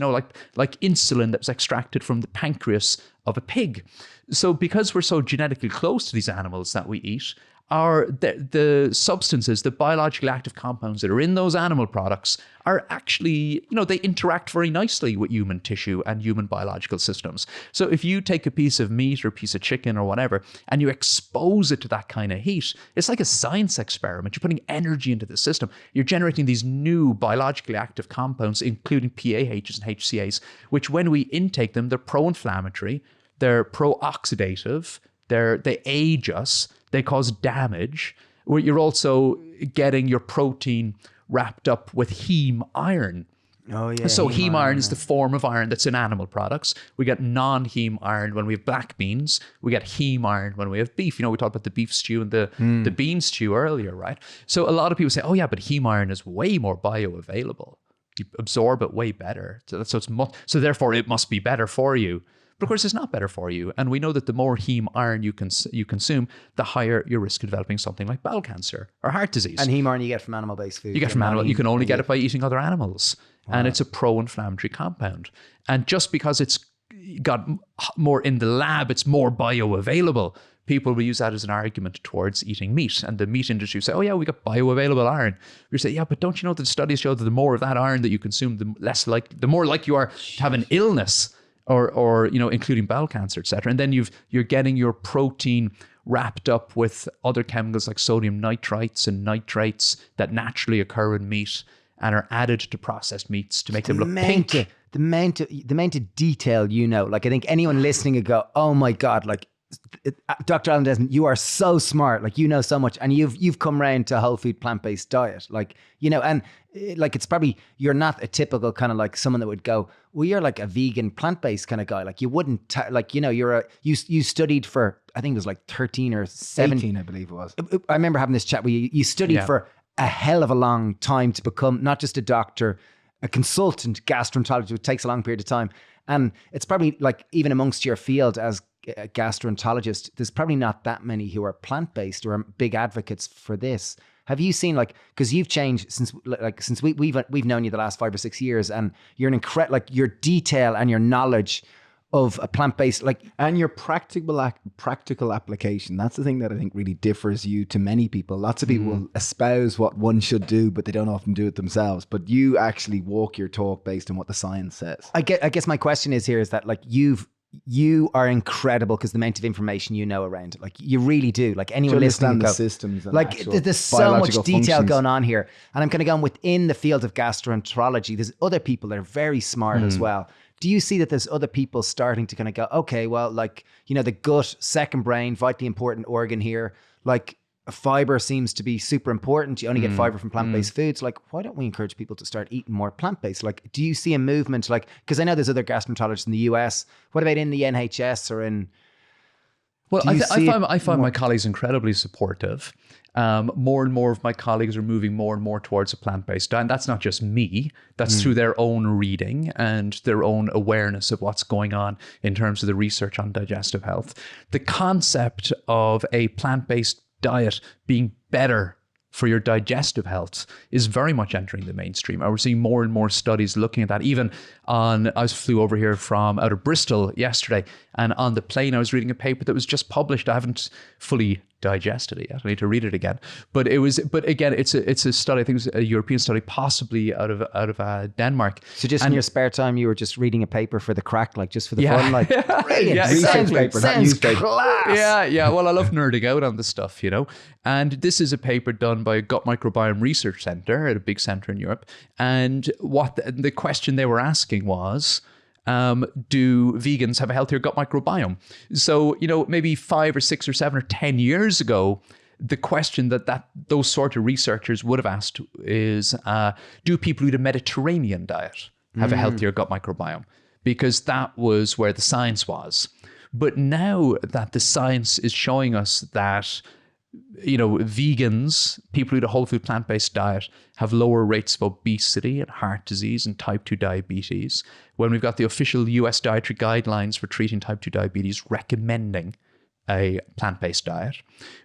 like insulin that was extracted from the pancreas of a pig. So because we're so genetically close to these animals that we eat, the substances, the biologically active compounds that are in those animal products are actually, they interact very nicely with human tissue and human biological systems. So if you take a piece of meat or a piece of chicken or whatever, and you expose it to that kind of heat, it's like a science experiment. You're putting energy into the system. You're generating these new biologically active compounds, including PAHs and HCAs, which when we intake them, they're pro-inflammatory, they're pro-oxidative, they age us, they cause damage. Where you're also getting your protein wrapped up with heme iron. Oh yeah. So heme iron is the form of iron that's in animal products. We get non-heme iron when we have black beans. We get heme iron when we have beef. We talked about the beef stew and the bean stew earlier, right? So a lot of people say, oh yeah, but heme iron is way more bioavailable. You absorb it way better. So therefore it must be better for you. But of course, it's not better for you. And we know that the more heme iron you consume, the higher your risk of developing something like bowel cancer or heart disease. And heme iron you get from animal-based food. You get from animal. You can only get it by eating other animals. Wow. And it's a pro-inflammatory compound. And just because it's got more in the lab, it's more bioavailable. People will use that as an argument towards eating meat. And the meat industry will say, oh yeah, we got bioavailable iron. You say, yeah, but don't you know that studies show that the more of that iron that you consume, the more likely you are to have an illness. Or including bowel cancer, etc. And then you're getting your protein wrapped up with other chemicals like sodium nitrites and nitrates that naturally occur in meat and are added to processed meats to make them look pink. The amount of detail, like I think anyone listening would go, oh my God, like Dr. Alan Desmond, you are so smart. Like, so much, and you've come round to a whole food plant-based diet. Like, and like, it's probably, you're not a typical kind of like someone that would go, well, you're like a vegan plant-based kind of guy. Like you wouldn't, you studied for, I think it was like 13 or 17. 18, I believe it was. I remember having this chat where you studied for a hell of a long time to become not just a doctor, a consultant gastroenterologist, which takes a long period of time. And it's probably like, even amongst your field as a gastroenterologist, there's probably not that many who are plant-based or are big advocates for this. Have you seen, like, because you've changed since we've known you the last 5 or 6 years, and you're an incredible, like, your detail and your knowledge of a plant-based, like, and your practical application. That's the thing that I think really differs you to many people. Lots of people will espouse what one should do, but they don't often do it themselves. But you actually walk your talk based on what the science says. I guess my question is that, like, you are incredible because the amount of information around it. Like, you really do. Like, anyone listening, the systems and like, there's so much detail going on here. And I'm kind of going within the field of gastroenterology. There's other people that are very smart as well. Do you see that there's other people starting to kind of go, okay, well, like, the gut, second brain, vitally important organ here. Like, fiber seems to be super important. You only get fiber from plant-based foods. Like, why don't we encourage people to start eating more plant-based? Like, do you see a movement? Like, because I know there's other gastroenterologists in the US. What about in the NHS or in? Well, I find my colleagues incredibly supportive. More and more of my colleagues are moving more and more towards a plant-based diet. And that's not just me. That's through their own reading and their own awareness of what's going on in terms of the research on digestive health. The concept of a plant-based diet being better for your digestive health is very much entering the mainstream. And we're seeing more and more studies looking at that. Even I flew over here from out of Bristol yesterday, and on the plane I was reading a paper that was just published. I haven't fully digested it yet. I need to read it again. But again, it's a study. I think it was a European study, possibly out of Denmark. So just in your spare time, you were just reading a paper for the crack, like just for the fun, like brilliant. Yeah, research paper, not newspaper. Class. Yeah. Well, I love nerding out on this stuff, And this is a paper done by a Gut Microbiome Research Center at a big center in Europe. And what the question they were asking was, do vegans have a healthier gut microbiome? So, maybe 5 or 6 or 7 or 10 years ago, the question that those sort of researchers would have asked is, do people who eat a Mediterranean diet have a healthier gut microbiome? Because that was where the science was. But now that the science is showing us that vegans, people who eat a whole food plant-based diet, have lower rates of obesity and heart disease and type 2 diabetes. When we've got the official US dietary guidelines for treating type 2 diabetes recommending a plant-based diet.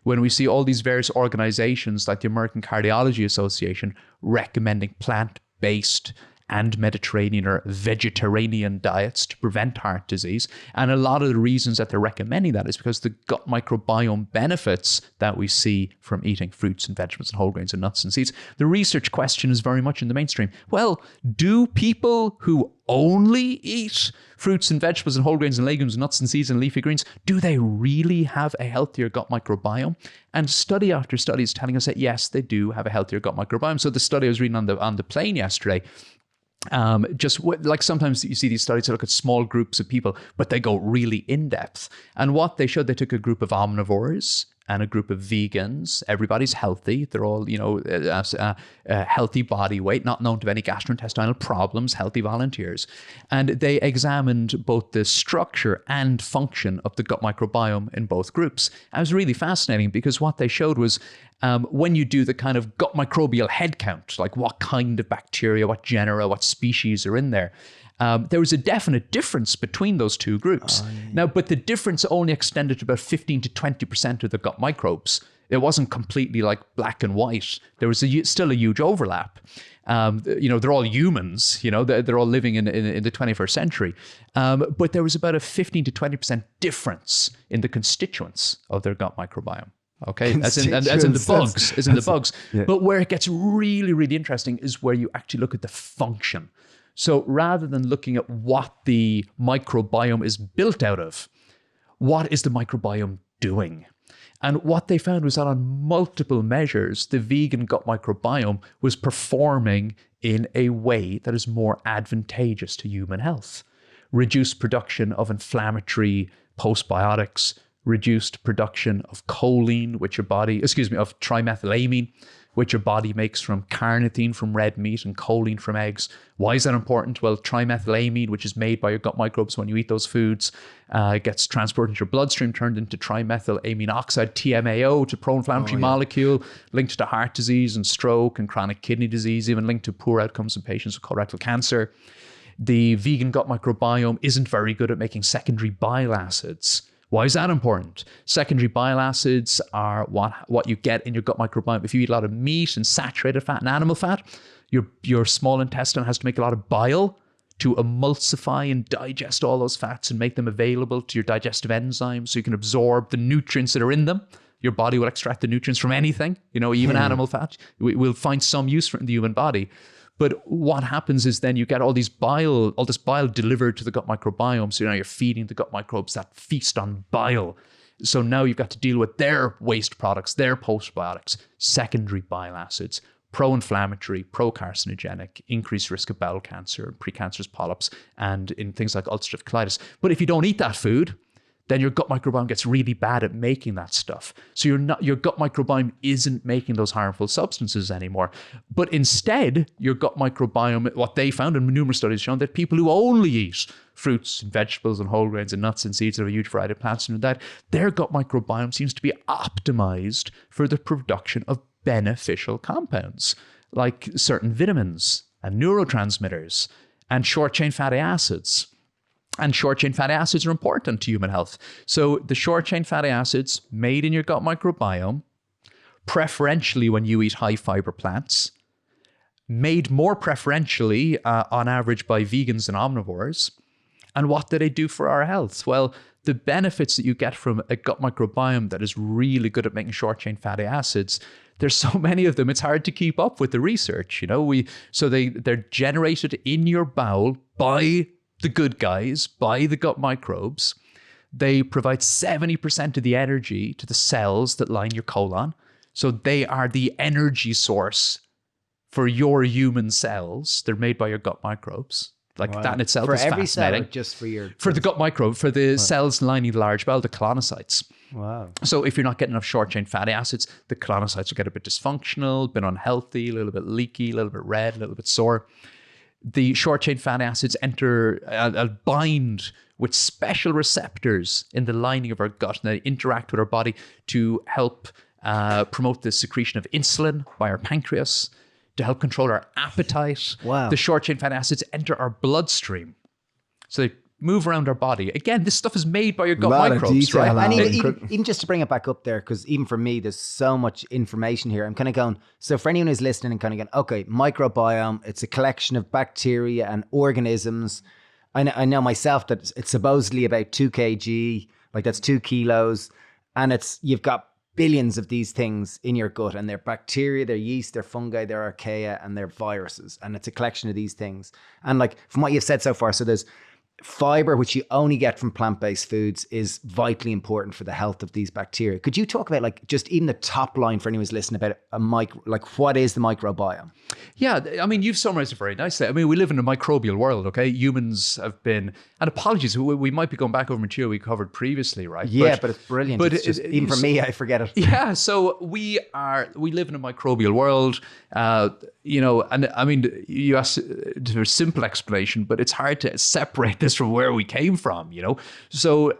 When we see all these various organizations like the American Cardiology Association recommending plant-based and Mediterranean or vegetarian diets to prevent heart disease. And a lot of the reasons that they're recommending that is because the gut microbiome benefits that we see from eating fruits and vegetables and whole grains and nuts and seeds. The research question is very much in the mainstream. Well, do people who only eat fruits and vegetables and whole grains and legumes, nuts and seeds and leafy greens, do they really have a healthier gut microbiome? And study after study is telling us that yes, they do have a healthier gut microbiome. So the study I was reading on the plane yesterday, like sometimes you see these studies that look at small groups of people, but they go really in depth. And what they showed, they took a group of omnivores and a group of vegans. Everybody's healthy. They're all, healthy body weight, not known to have any gastrointestinal problems, healthy volunteers. And they examined both the structure and function of the gut microbiome in both groups. And it was really fascinating because what they showed was when you do the kind of gut microbial head count, like what kind of bacteria, what genera, what species are in there, there was a definite difference between those two groups. Oh, yeah. Now, but the difference only extended to about 15 to 20% of the gut microbes. It wasn't completely like black and white. There was still a huge overlap. They're all humans, they're all living in the 21st century. But there was about a 15 to 20% difference in the constituents of their gut microbiome. Okay, as in the bugs. Yeah. But where it gets really, really interesting is where you actually look at the function. So rather than looking at what the microbiome is built out of, what is the microbiome doing? And what they found was that on multiple measures, the vegan gut microbiome was performing in a way that is more advantageous to human health. Reduced production of inflammatory postbiotics, reduced production of choline, of trimethylamine, which your body makes from carnitine from red meat and choline from eggs. Why is that important? Well, trimethylamine, which is made by your gut microbes when you eat those foods, gets transported into your bloodstream, turned into trimethylamine oxide, TMAO, to pro-inflammatory molecule, linked to heart disease and stroke and chronic kidney disease, even linked to poor outcomes in patients with colorectal cancer. The vegan gut microbiome isn't very good at making secondary bile acids. Why is that important? Secondary bile acids are what you get in your gut microbiome. If you eat a lot of meat and saturated fat and animal fat, your small intestine has to make a lot of bile to emulsify and digest all those fats and make them available to your digestive enzymes so you can absorb the nutrients that are in them. Your body will extract the nutrients from anything, even animal fat. We'll find some use for it in the human body. But what happens is then you get all this bile delivered to the gut microbiome. So now you're feeding the gut microbes that feast on bile. So now you've got to deal with their waste products, their postbiotics, secondary bile acids, pro-inflammatory, pro-carcinogenic, increased risk of bowel cancer, precancerous polyps, and in things like ulcerative colitis. But if you don't eat that food, then your gut microbiome gets really bad at making that stuff. So your gut microbiome isn't making those harmful substances anymore. But instead, your gut microbiome, what they found in numerous studies shown that people who only eat fruits and vegetables and whole grains and nuts and seeds of a huge variety of plants and that, their gut microbiome seems to be optimized for the production of beneficial compounds like certain vitamins and neurotransmitters and short-chain fatty acids. And short-chain fatty acids are important to human health. So the short-chain fatty acids made in your gut microbiome, preferentially when you eat high-fiber plants, made more preferentially on average by vegans and omnivores. And what do they do for our health? Well, the benefits that you get from a gut microbiome that is really good at making short-chain fatty acids, there's so many of them, it's hard to keep up with the research. They're generated in your bowel by the good guys, by the gut microbes. They provide 70% of the energy to the cells that line your colon. So they are the energy source for your human cells. They're made by your gut microbes. That in itself is fascinating. For every cell, just for the gut microbe, for the cells lining the large bowel, the colonocytes. Wow. So if you're not getting enough short-chain fatty acids, the colonocytes will get a bit dysfunctional, a bit unhealthy, a little bit leaky, a little bit red, a little bit sore. The short-chain fatty acids bind with special receptors in the lining of our gut, and they interact with our body to help promote the secretion of insulin by our pancreas, to help control our appetite. Wow. The short-chain fatty acids enter our bloodstream. So they move around our body. Again, this stuff is made by your gut Lot of microbes, detail, right? And Alan. even just to bring it back up there, because even for me, there's so much information here. I'm kind of going, so for anyone who's listening and kind of going, okay, microbiome, it's a collection of bacteria and organisms. I know myself that it's supposedly about 2 kg, like that's 2 kilos. And you've got billions of these things in your gut, and they're bacteria, they're yeast, they're fungi, they're archaea, and they're viruses. And it's a collection of these things. And like from what you've said so far, so there's fiber, which you only get from plant-based foods, is vitally important for the health of these bacteria. Could you talk about like just even the top line for anyone who's listening about what is the microbiome? Yeah, I mean, you've summarized it very nicely. I mean, we live in a microbial world, okay? Humans have been, and apologies, we might be going back over material we covered previously, right? Yeah, but it's brilliant. But it's just, even for me, I forget it. Yeah, so we live in a microbial world, and I mean, you asked for a simple explanation, but it's hard to separate this from where we came from, So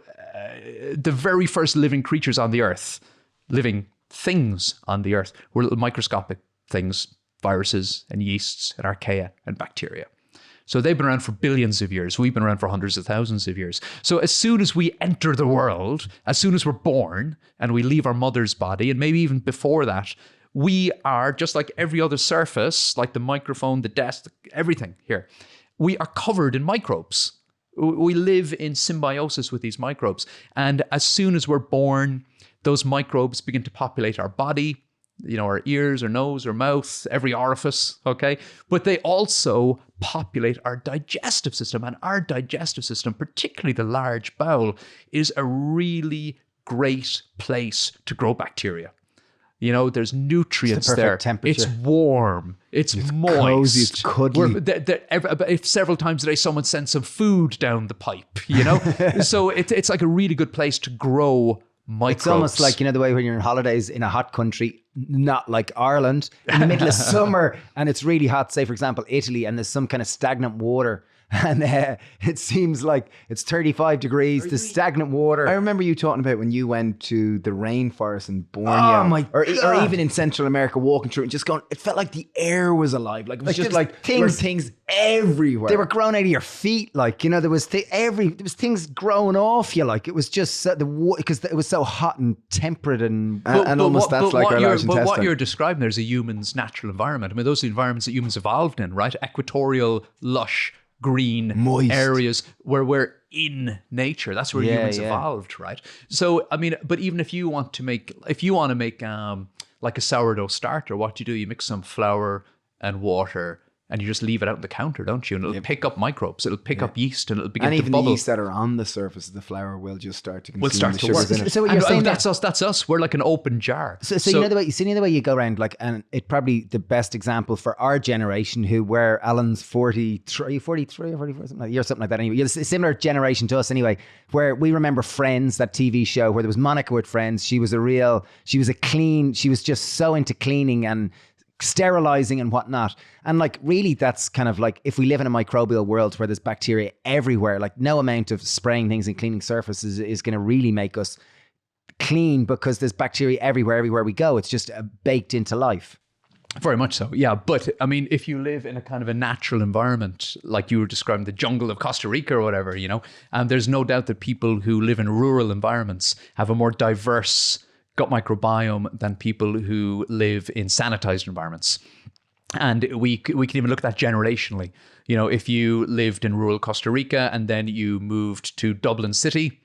the very first living creatures on the earth, living things on the earth, were little microscopic things, viruses and yeasts and archaea and bacteria. So they've been around for billions of years. We've been around for hundreds of thousands of years. So as soon as we enter the world, as soon as we're born and we leave our mother's body, and maybe even before that, we are just like every other surface, like the microphone, the desk, everything here. We are covered in microbes. We live in symbiosis with these microbes. And as soon as we're born, those microbes begin to populate our body, our ears, our nose, our mouth, every orifice, okay? But they also populate our digestive system. And our digestive system, particularly the large bowel, is a really great place to grow bacteria. There's nutrients it's the there. perfect temperature. It's warm. It's moist. Cozy, it's cuddly. If several times a day someone sends some food down the pipe, So it's like a really good place to grow microbes. It's almost like, the way when you're on holidays in a hot country, not like Ireland, in the middle of summer, and it's really hot, say, for example, Italy, and there's some kind of stagnant water. And it seems like it's 35 degrees, the stagnant water. I remember you talking about when you went to the rainforest in Borneo. Oh my or God. even in Central America, walking through it and just going, it felt like the air was alive. Like it was just there's like there were things everywhere. They were growing out of your feet, there was things growing off you, like it was just because it was so hot and temperate and almost that's like our large intestine. But what you're describing there is a human's natural environment. I mean, those are the environments that humans evolved in, right? Equatorial, lush, green moist areas where we're in nature. That's where humans evolved, right? So, I mean, but even if you want to make like a sourdough starter, what do? You mix some flour and water, and you just leave it out on the counter, don't you? And it'll pick up microbes. It'll pick up yeast, and it'll begin to even bubble. the yeast that are on the surface of the flour will just start to consume Will start the to sugars work. in it. So what you're saying, that's us. That's us. We're like an open jar. So you know the way you go around, like, and it probably the best example for our generation, where Alan's 43 or 44, something like that. You're something like that anyway. You're a similar generation to us anyway, where we remember Friends, that TV show where there was Monica with Friends. She was just so into cleaning and sterilizing and whatnot. And like, really, that's kind of like, if we live in a microbial world where there's bacteria everywhere, like no amount of spraying things and cleaning surfaces is going to really make us clean, because there's bacteria everywhere we go. It's just baked into life. Very much so, yeah. But I mean, if you live in a kind of a natural environment, like you were describing the jungle of Costa Rica or whatever, there's no doubt that people who live in rural environments have a more diverse gut microbiome than people who live in sanitized environments. And we can even look at that generationally. If you lived in rural Costa Rica and then you moved to Dublin City,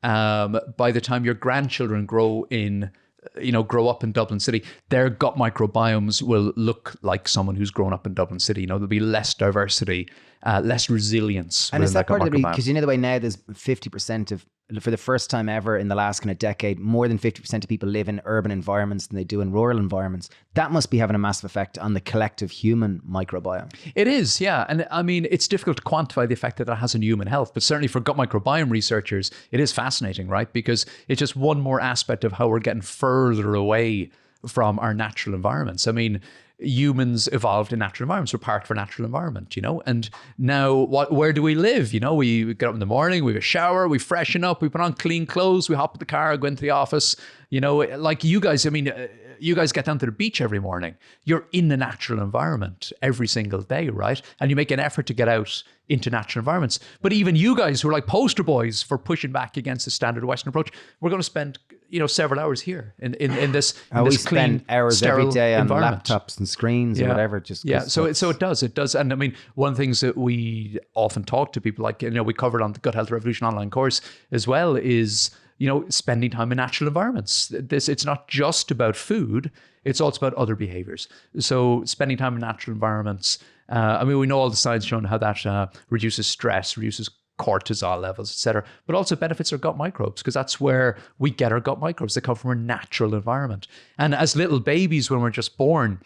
by the time your grandchildren grow up in Dublin City, their gut microbiomes will look like someone who's grown up in Dublin City. There'll be less diversity, less resilience. And is that part of the because the way now there's 50% of, for the first time ever in the last kind of decade, more than 50% of people live in urban environments than they do in rural environments. That must be having a massive effect on the collective human microbiome. It is, yeah. And I mean, it's difficult to quantify the effect that it has on human health, but certainly for gut microbiome researchers, it is fascinating, right? Because it's just one more aspect of how we're getting further away from our natural environments. I mean, humans evolved in natural environments. We're part of our natural environment, and now where do we live? We get up in the morning, we have a shower, we freshen up, we put on clean clothes, we hop in the car, go into the office, like you guys. I mean, you guys get down to the beach every morning. You're in the natural environment every single day, right? And you make an effort to get out into natural environments. But even you guys who are like poster boys for pushing back against the standard Western approach, we're going to spend several hours here in this we clean, spend hours every day on laptops and screens or whatever. So it does. And I mean, one of the things that we often talk to people, like we covered on the Gut Health Revolution online course as well, is spending time in natural environments. It's not just about food, it's also about other behaviors. So spending time in natural environments, we know all the science showing how that reduces stress, reduces cortisol levels, etc., but also benefits our gut microbes, because that's where we get our gut microbes. They come from a natural environment. And as little babies, when we're just born,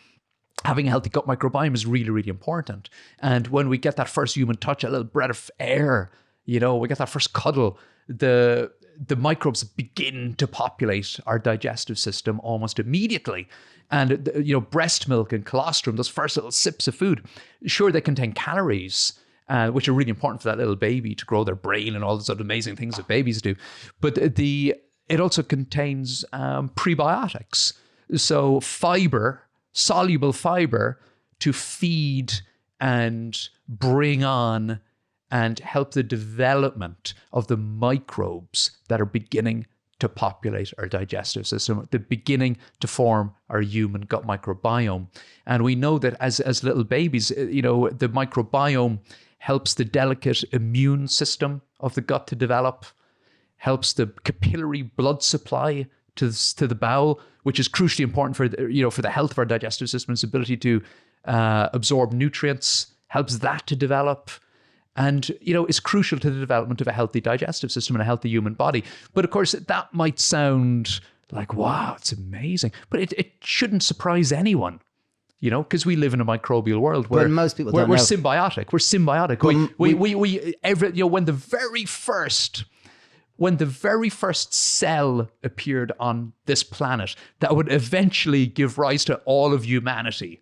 having a healthy gut microbiome is really, really important. And when we get that first human touch, a little breath of air, we get that first cuddle, the microbes begin to populate our digestive system almost immediately. And breast milk and colostrum, those first little sips of food, sure, they contain calories, which are really important for that little baby to grow their brain and all those other amazing things that babies do. But it also contains prebiotics. So soluble fiber to feed and bring on and help the development of the microbes that are beginning to populate our digestive system, the beginning to form our human gut microbiome. And we know that as little babies, the microbiome helps the delicate immune system of the gut to develop, helps the capillary blood supply to the bowel, which is crucially important for the health of our digestive system, its ability to absorb nutrients, helps that to develop. And, it's crucial to the development of a healthy digestive system and a healthy human body. But of course, that might sound like, wow, it's amazing. But it shouldn't surprise anyone, because we live in a microbial world where most people we're symbiotic. We're symbiotic. When the very first cell appeared on this planet that would eventually give rise to all of humanity,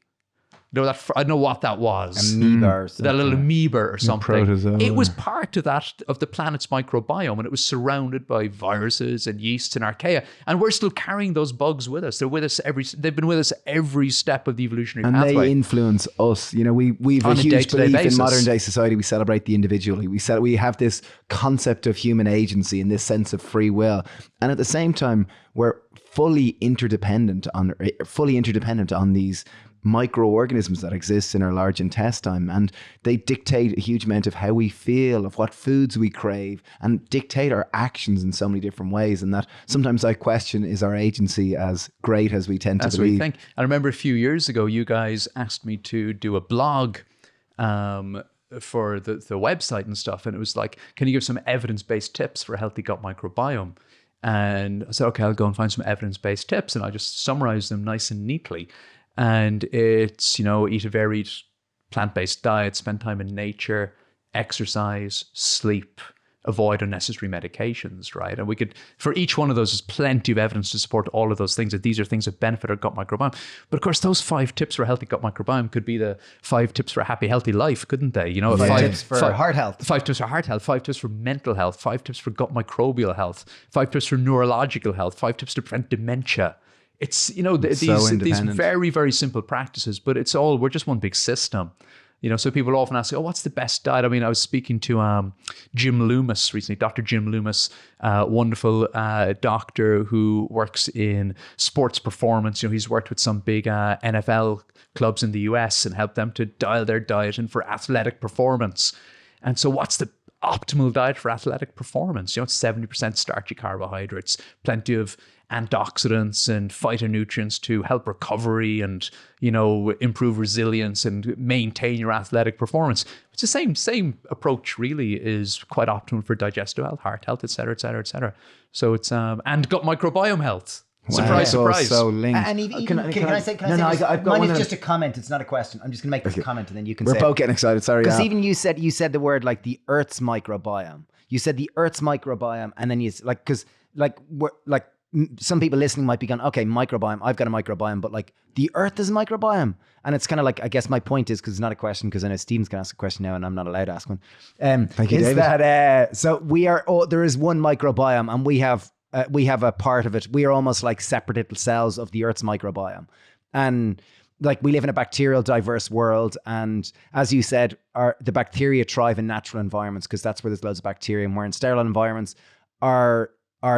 I don't know what that was. Amoeba or something. That little amoeba or something. Protozoa. It was part of the planet's microbiome, and it was surrounded by viruses and yeasts and archaea. And we're still carrying those bugs with us. They're with us they've been with us every step of the evolutionary pathway. And they influence us. We've a huge belief in modern day society. We celebrate the individually. We have this concept of human agency and this sense of free will. And at the same time, we're fully interdependent on these microorganisms that exist in our large intestine, and they dictate a huge amount of how we feel, of what foods we crave, and dictate our actions in so many different ways. And that sometimes I question, is our agency as great as we tend to believe? What we think. I remember a few years ago, you guys asked me to do a blog for the website and stuff, and it was like, can you give some evidence-based tips for a healthy gut microbiome? And I said, okay, I'll go and find some evidence-based tips, and I just summarize them nice and neatly. And it's, eat a varied plant-based diet, spend time in nature, exercise, sleep, avoid unnecessary medications, right? And we could, for each one of those, there's plenty of evidence to support all of those things, that these are things that benefit our gut microbiome. But of course, those 5 tips for a healthy gut microbiome could be the 5 tips for a happy, healthy life, couldn't they? 5 tips for heart health. 5 tips for heart health, 5 tips for mental health, 5 tips for gut microbial health, 5 tips for neurological health, 5 tips to prevent dementia. It's, these very, very simple practices, but we're just one big system. So people often ask, what's the best diet? I mean, I was speaking to Jim Loomis recently, Dr. Jim Loomis, wonderful doctor who works in sports performance. He's worked with some big NFL clubs in the US and helped them to dial their diet in for athletic performance. And so what's the optimal diet for athletic performance? It's 70% starchy carbohydrates, plenty of antioxidants and phytonutrients to help recovery and, improve resilience and maintain your athletic performance. It's the same approach really is quite optimal for digestive health, heart health, et cetera, et cetera, et cetera. So it's, and gut microbiome health. Surprise, surprise. So linked. And can I say mine is just a comment. It's not a question. I'm just going to make this comment and then you can say We're both getting excited. Sorry. Because even you said the word like the Earth's microbiome. You said the Earth's microbiome, and then you some people listening might be going, okay, microbiome, I've got a microbiome, but like the earth is a microbiome. And it's kind of like, I guess my point is, because it's not a question, because I know Stephen's going to ask a question now and I'm not allowed to ask one. Thank you, is David. That, so there is one microbiome, and we have a part of it. We are almost like separate little cells of the earth's microbiome. And like we live in a bacterial diverse world. And as you said, the bacteria thrive in natural environments because that's where there's loads of bacteria. And we're in sterile environments, our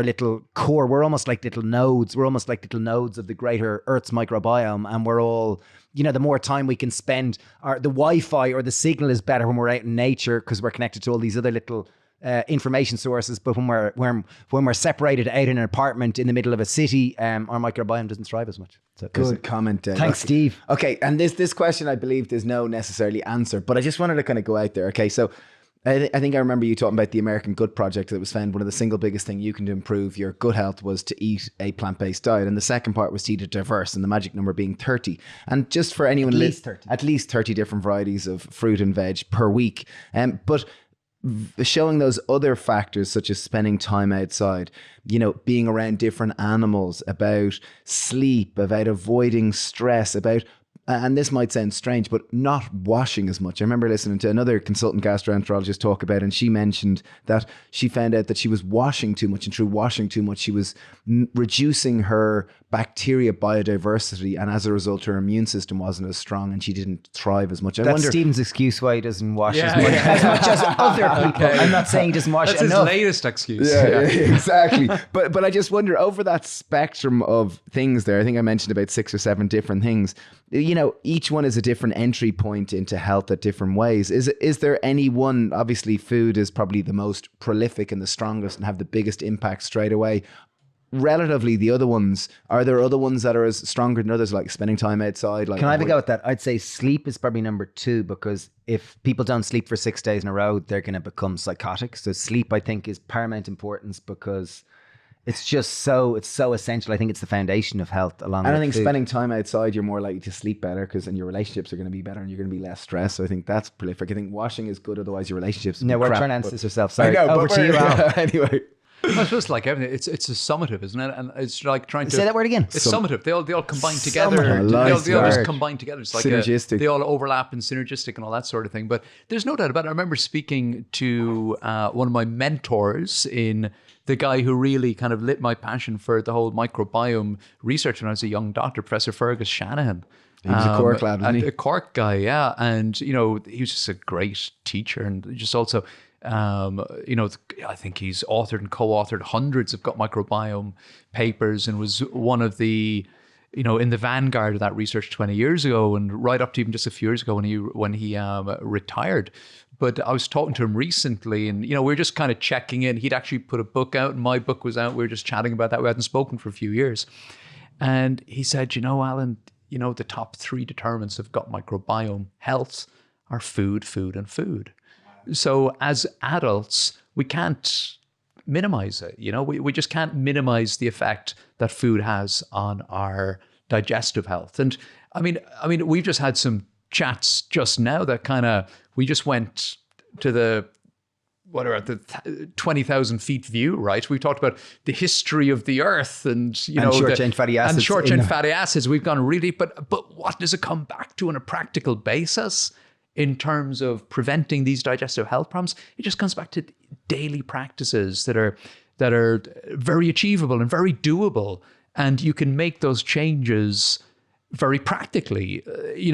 little core, we're almost like little nodes. We're almost like little nodes of the greater Earth's microbiome. And we're all, the more time we can spend, the Wi-Fi or the signal is better when we're out in nature because we're connected to all these other little information sources. But when we're separated out in an apartment in the middle of a city, our microbiome doesn't thrive as much. So good comment, Dave. Thanks, Steve. Okay, and this question, I believe there's no necessarily answer, but I just wanted to kind of go out there. Okay, so I think I remember you talking about the American Gut Project that was found one of the single biggest thing you can do to improve your gut health was to eat a plant-based diet. And the second part was to eat it diverse, and the magic number being 30. And just for anyone... At least 30 different varieties of fruit and veg per week. But showing those other factors such as spending time outside, being around different animals, about sleep, about avoiding stress, about... And this might sound strange, but not washing as much. I remember listening to another consultant gastroenterologist talk about it, and she mentioned that she found out that she was washing too much, and through washing too much, she was reducing her bacteria biodiversity, and as a result, her immune system wasn't as strong, and she didn't thrive as much. That's Stephen's excuse why he doesn't wash as much as other people. Okay. I'm not saying he doesn't wash enough. That's his latest excuse. Yeah, exactly. But I just wonder, over that spectrum of things there, I think I mentioned about 6 or 7 different things. Each one is a different entry point into health at different ways. Is there any one? Obviously, food is probably the most prolific and the strongest and have the biggest impact straight away. Relatively, the other ones, are there other ones that are as stronger than others, like spending time outside? Like, can I have a go at that? I'd say sleep is probably number 2, because if people don't sleep for 6 days in a row, they're going to become psychotic. So sleep, I think, is paramount importance because it's so essential. I think it's the foundation of health. I think spending time outside, you're more likely to sleep better because then your relationships are going to be better and you're going to be less stressed. So I think that's prolific. I think washing is good, otherwise your relationships. No, we're crap, trying to answer this ourselves. Sorry, I know, over to you, Al. Anyway. Well, it's just like everything. It's a summative, isn't it? And it's like trying to say that word again. It's summative. They all combine together. They all just combine together. It's like synergistic. They all overlap and synergistic and all that sort of thing. But there's no doubt about it. I remember speaking to one of my mentors, in the guy who really kind of lit my passion for the whole microbiome research when I was a young doctor, Professor Fergus Shanahan. He was a Cork lad, wasn't he? A Cork guy, yeah. And he was just a great teacher, and just also. I think he's authored and co-authored hundreds of gut microbiome papers, and was one of the, in the vanguard of that research 20 years ago, and right up to even just a few years ago when he retired. But I was talking to him recently, and we were just kind of checking in. He'd actually put a book out, and my book was out. We were just chatting about that. We hadn't spoken for a few years, and he said, Alan, the top 3 determinants of gut microbiome health are food, and food. So as adults, we can't minimize it. We just can't minimize the effect that food has on our digestive health. And I mean, we've just had some chats just now that we just went to the 20,000 feet view, right? We talked about the history of the earth and short-chain fatty acids. And short-chain fatty acids. We've gone really, but what does it come back to on a practical basis? In terms of preventing these digestive health problems, it just comes back to daily practices that are very achievable and very doable, and you can make those changes very practically. In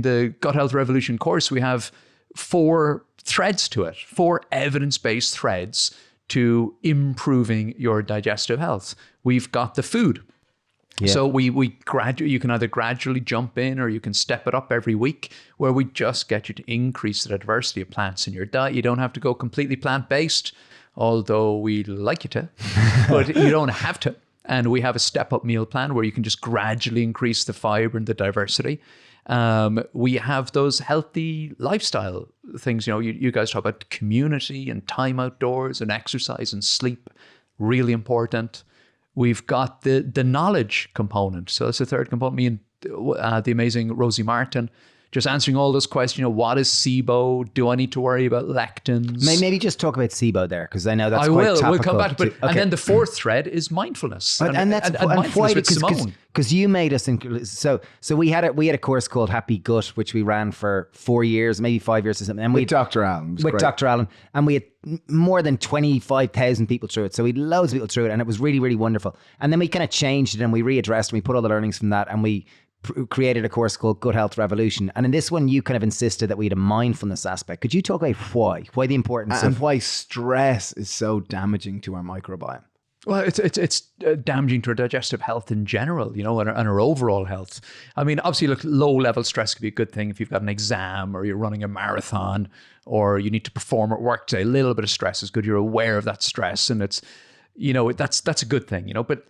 the Gut Health Revolution course, we have 4 threads to it, 4 evidence-based threads to improving your digestive health. We've got the food. Yeah. So you can either gradually jump in, or you can step it up every week, where we just get you to increase the diversity of plants in your diet. You don't have to go completely plant-based, although we like you to, but you don't have to. And we have a step-up meal plan where you can just gradually increase the fiber and the diversity. We have those healthy lifestyle things. You guys talk about community and time outdoors and exercise and sleep, really important. We've got the knowledge component. So that's the third component. Me and the amazing Rosie Martin just answering all those questions. What is SIBO? Do I need to worry about lectins? Maybe just talk about SIBO there, because I know that's I quite will. topical. We'll come back to it. Okay. And then the fourth thread is mindfulness. And that's and mindfulness with Simone. Because you made us so we had a course called Happy Gut, which we ran for 4 years, maybe 5 years or something. And with Dr. Allen. With Dr. Allen, and we had more than 25,000 people through it. So we had loads of people through it, and it was really, really wonderful. And then we kind of changed it and we readdressed and we put all the learnings from that, and we created a course called Gut Health Revolution. And in this one, you kind of insisted that we had a mindfulness aspect. Could you talk about why the importance and why stress is so damaging to our microbiome? Well, it's damaging to our digestive health in general, and our overall health. I mean, obviously, look, low level stress could be a good thing if you've got an exam or you're running a marathon or you need to perform at work today. A little bit of stress is good. You're aware of that stress, and it's, that's a good thing, But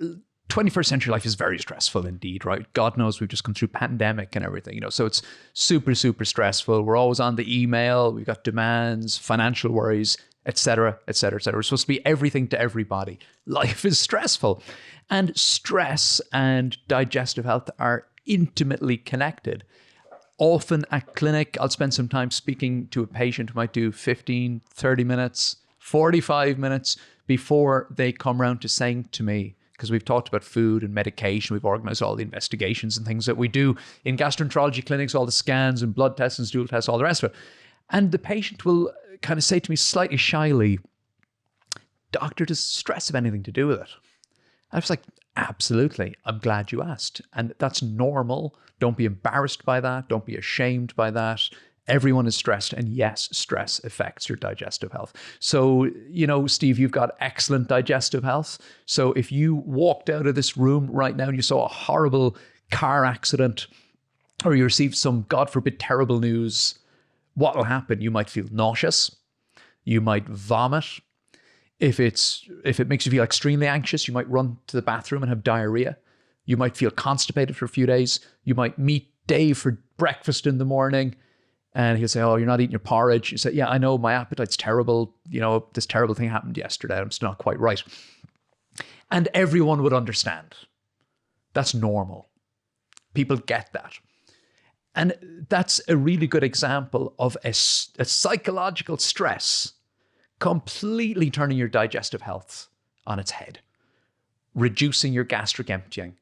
21st century life is very stressful indeed, right? God knows we've just gone through pandemic and everything, so it's super, super stressful. We're always on the email. We've got demands, financial worries, etc., etc., etc. We're supposed to be everything to everybody. Life is stressful. And stress and digestive health are intimately connected. Often at clinic, I'll spend some time speaking to a patient who might do 15, 30 minutes, 45 minutes before they come around to saying to me, because we've talked about food and medication, we've organized all the investigations and things that we do in gastroenterology clinics, all the scans and blood tests and stool tests, all the rest of it. And the patient will kind of say to me slightly shyly, "Doctor, does stress have anything to do with it?" I was like, absolutely. I'm glad you asked. And that's normal. Don't be embarrassed by that. Don't be ashamed by that. Everyone is stressed. And yes, stress affects your digestive health. So, Steve, you've got excellent digestive health. So if you walked out of this room right now and you saw a horrible car accident or you received some, God forbid, terrible news, what will happen? You might feel nauseous. You might vomit. If it makes you feel extremely anxious, you might run to the bathroom and have diarrhea. You might feel constipated for a few days. You might meet Dave for breakfast in the morning and he'll say, "Oh, you're not eating your porridge." You say, "Yeah, I know, my appetite's terrible. This terrible thing happened yesterday. I'm still not quite right." And everyone would understand. That's normal. People get that. And that's a really good example of a psychological stress completely turning your digestive health on its head, reducing your gastric emptying,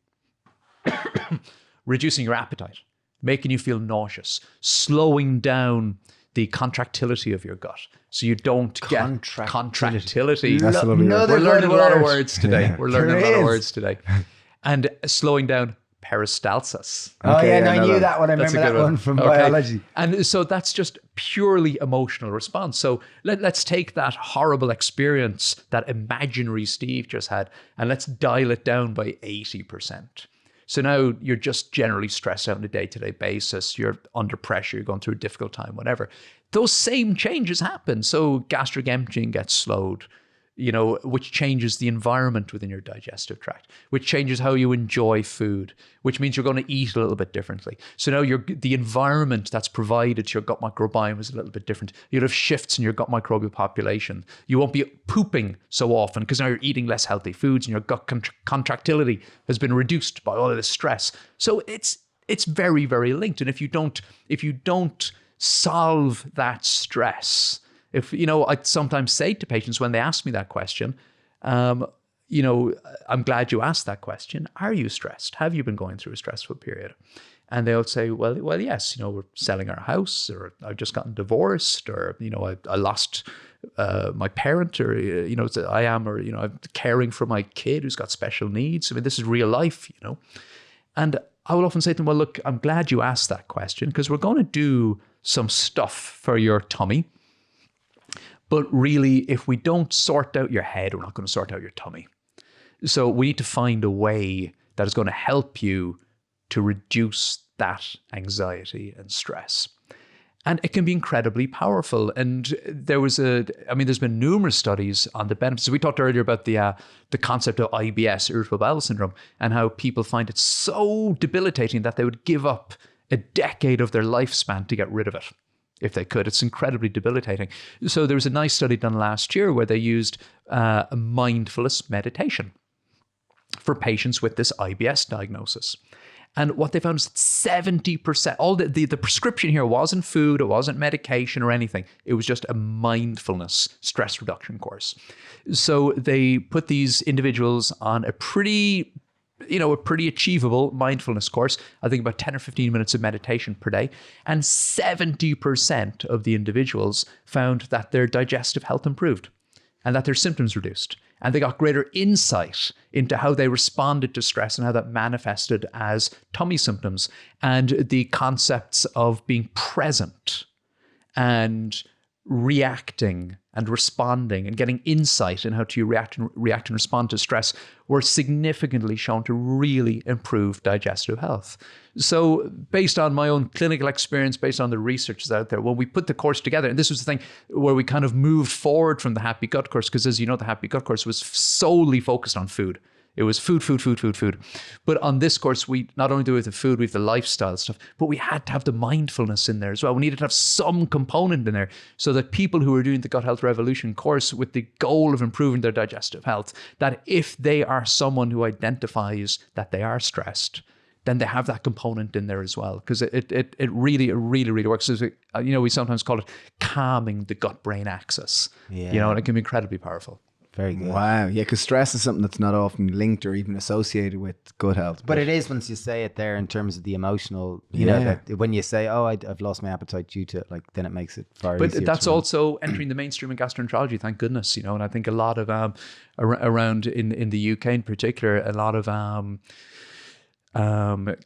reducing your appetite, making you feel nauseous, slowing down the contractility of your gut so you don't get contractility. That's a lovely word. We're learning a lot of words today. Yeah. We're learning a lot of words today. And slowing down peristalsis. I knew that. that one. I That's remember a good that one from biology. And so that's just purely emotional response. So let's take that horrible experience, that imaginary Steve just had, and let's dial it down by 80%. So now you're just generally stressed out on a day-to-day basis. You're under pressure. You're going through a difficult time, whatever. Those same changes happen. So gastric emptying gets slowed, which changes the environment within your digestive tract, which changes how you enjoy food, which means you're going to eat a little bit differently. So now the environment that's provided to your gut microbiome is a little bit different. You'll have shifts in your gut microbial population. You won't be pooping so often because now you're eating less healthy foods and your gut contractility has been reduced by all of this stress. So it's very, very linked. And if you don't solve that stress, I sometimes say to patients when they ask me that question, I'm glad you asked that question. Are you stressed? Have you been going through a stressful period? And they'll say, well, yes, we're selling our house, or I've just gotten divorced, or, I lost my parent, or, I'm caring for my kid who's got special needs. I mean, this is real life, And I will often say to them, well, look, I'm glad you asked that question because we're going to do some stuff for your tummy. But really, if we don't sort out your head, we're not going to sort out your tummy. So we need to find a way that is going to help you to reduce that anxiety and stress. And it can be incredibly powerful. And there's been numerous studies on the benefits. We talked earlier about the concept of IBS, irritable bowel syndrome, and how people find it so debilitating that they would give up a decade of their lifespan to get rid of it. If they could. It's incredibly debilitating. So there was a nice study done last year where they used a mindfulness meditation for patients with this IBS diagnosis. And what they found is that 70%, all the prescription here wasn't food, it wasn't medication or anything. It was just a mindfulness stress reduction course. So they put these individuals on a pretty achievable mindfulness course. I think about 10 or 15 minutes of meditation per day. And 70% of the individuals found that their digestive health improved and that their symptoms reduced. And they got greater insight into how they responded to stress and how that manifested as tummy symptoms, and the concepts of being present and reacting and responding and getting insight in how to react and respond to stress were significantly shown to really improve digestive health. So based on my own clinical experience, based on the research that's out there, when we put the course together, and this was the thing where we kind of moved forward from the Happy Gut course, because as you know, the Happy Gut course was solely focused on food. It was food. But on this course, we not only do with the food, we have the lifestyle stuff, but we had to have the mindfulness in there as well. We needed to have some component in there so that people who are doing the Gut Health Revolution course with the goal of improving their digestive health, that if they are someone who identifies that they are stressed, then they have that component in there as well, because it really works. We sometimes call it calming the gut-brain axis. Yeah. And it can be incredibly powerful. Very good. Wow. Yeah, because stress is something that's not often linked or even associated with gut health. But it is once you say it there in terms of the emotional, you know, that when you say, oh, I've lost my appetite due to it, like, then it makes it far easier. But that's also entering the mainstream in gastroenterology, thank goodness, and I think a lot of, around in the UK in particular, a lot of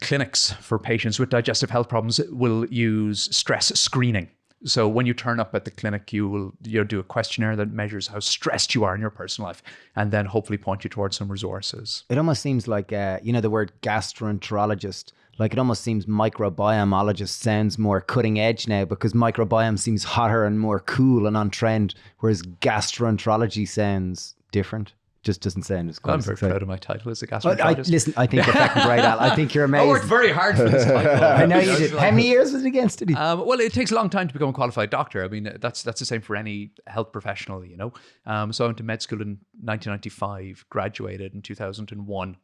clinics for patients with digestive health problems will use stress screening. So when you turn up at the clinic, you'll do a questionnaire that measures how stressed you are in your personal life, and then hopefully point you towards some resources. It almost seems like, the word gastroenterologist, like it almost seems microbiomologist sounds more cutting edge now, because microbiome seems hotter and more cool and on trend, whereas gastroenterology sounds different. Just doesn't sound as cool. I'm very proud of my title as a gastroenterologist. Listen, I think you're fucking great, Al. I think you're amazing. I worked very hard for this title. I know you did. How many years was it again, study? Well, it takes a long time to become a qualified doctor. I mean, that's the same for any health professional, So I went to med school in 1995, graduated in 2001.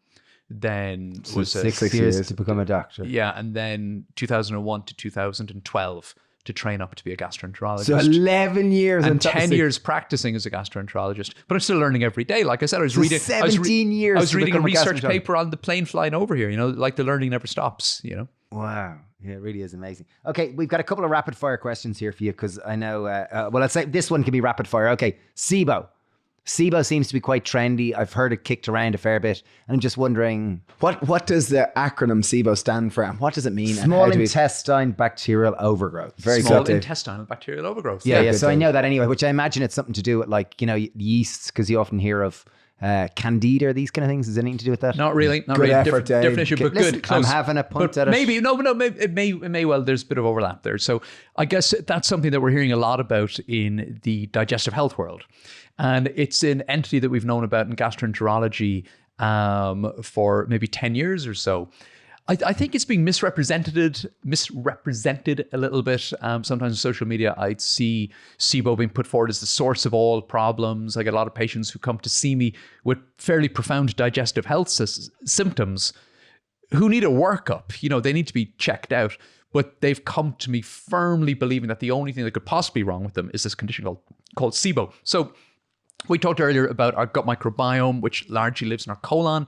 Then so was 6 years to become a doctor. Yeah, and then 2001 to 2012. To train up to be a gastroenterologist. So 11 years and 10 years practicing as a gastroenterologist. But I'm still learning every day. Like I said, I was reading 17 years. I was reading a research paper on the plane flying over here, like the learning never stops, Wow. Yeah, it really is amazing. Okay, we've got a couple of rapid fire questions here for you, because I know, let's say this one can be rapid fire. Okay, SIBO. SIBO seems to be quite trendy. I've heard it kicked around a fair bit. And I'm just wondering... What does the acronym SIBO stand for? And what does it mean? Small intestine bacterial overgrowth. Very Small intestinal bacterial overgrowth. Yeah. So I know that anyway, which I imagine it's something to do with, like, yeasts, because you often hear of candida, these kind of things. Is it anything to do with that? Not really. Not good really. Effort, different issue, but listen, good. Close. I'm having a punt at it. Maybe, it may well, there's a bit of overlap there. So I guess that's something that we're hearing a lot about in the digestive health world. And it's an entity that we've known about in gastroenterology for maybe 10 years or so. I think it's being misrepresented a little bit. Sometimes in social media, I'd see SIBO being put forward as the source of all problems. I get a lot of patients who come to see me with fairly profound digestive health symptoms who need a workup. They need to be checked out. But they've come to me firmly believing that the only thing that could possibly be wrong with them is this condition called SIBO. So we talked earlier about our gut microbiome, which largely lives in our colon.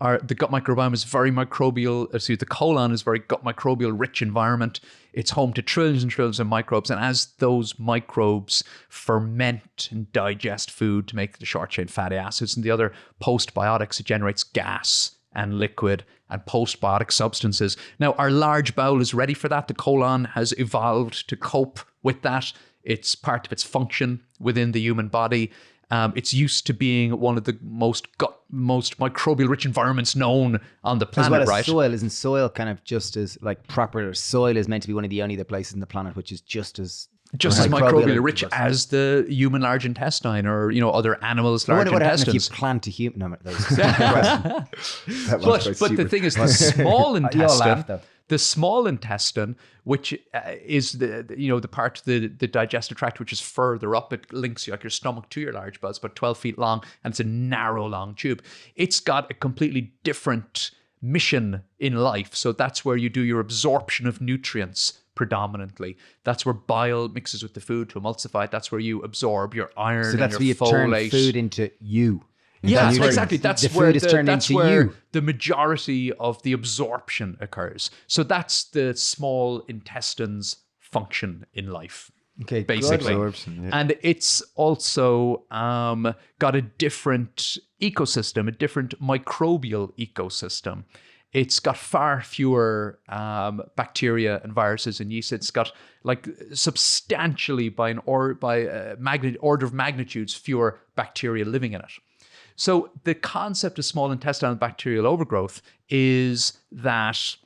The gut microbiome is very microbial. The colon is very gut microbial rich environment. It's home to trillions and trillions of microbes. And as those microbes ferment and digest food to make the short chain fatty acids and the other postbiotics, it generates gas and liquid and postbiotic substances. Now, our large bowel is ready for that. The colon has evolved to cope with that. It's part of its function within the human body. It's used to being one of the most microbial rich environments known on the planet, as well as right? Soil, isn't soil kind of just as like proper? Soil is meant to be one of the only other places in the planet which is just as microbially rich as the human large intestine, or other animals' large intestines. What happens if you plant a human? No, but the thing is, the small intestine. The small intestine, which is the part of the digestive tract which is further up, it links like your stomach to your large bowel. It's about 12 feet long, and it's a narrow, long tube. It's got a completely different mission in life. So that's where you do your absorption of nutrients predominantly. That's where bile mixes with the food to emulsify it. That's where you absorb your iron So that's and where your you turn folate. food into you. Yeah, That's where exactly. That's the where food is turned that's into where you. the majority of the absorption occurs. So that's the small intestine's function in life. Okay, Basically. Absorption, yeah. And it's also got a different ecosystem, a different microbial ecosystem. It's got far fewer bacteria and viruses and yeast. It's got like substantially by order of magnitudes fewer bacteria living in it. So the concept of small intestinal bacterial overgrowth is that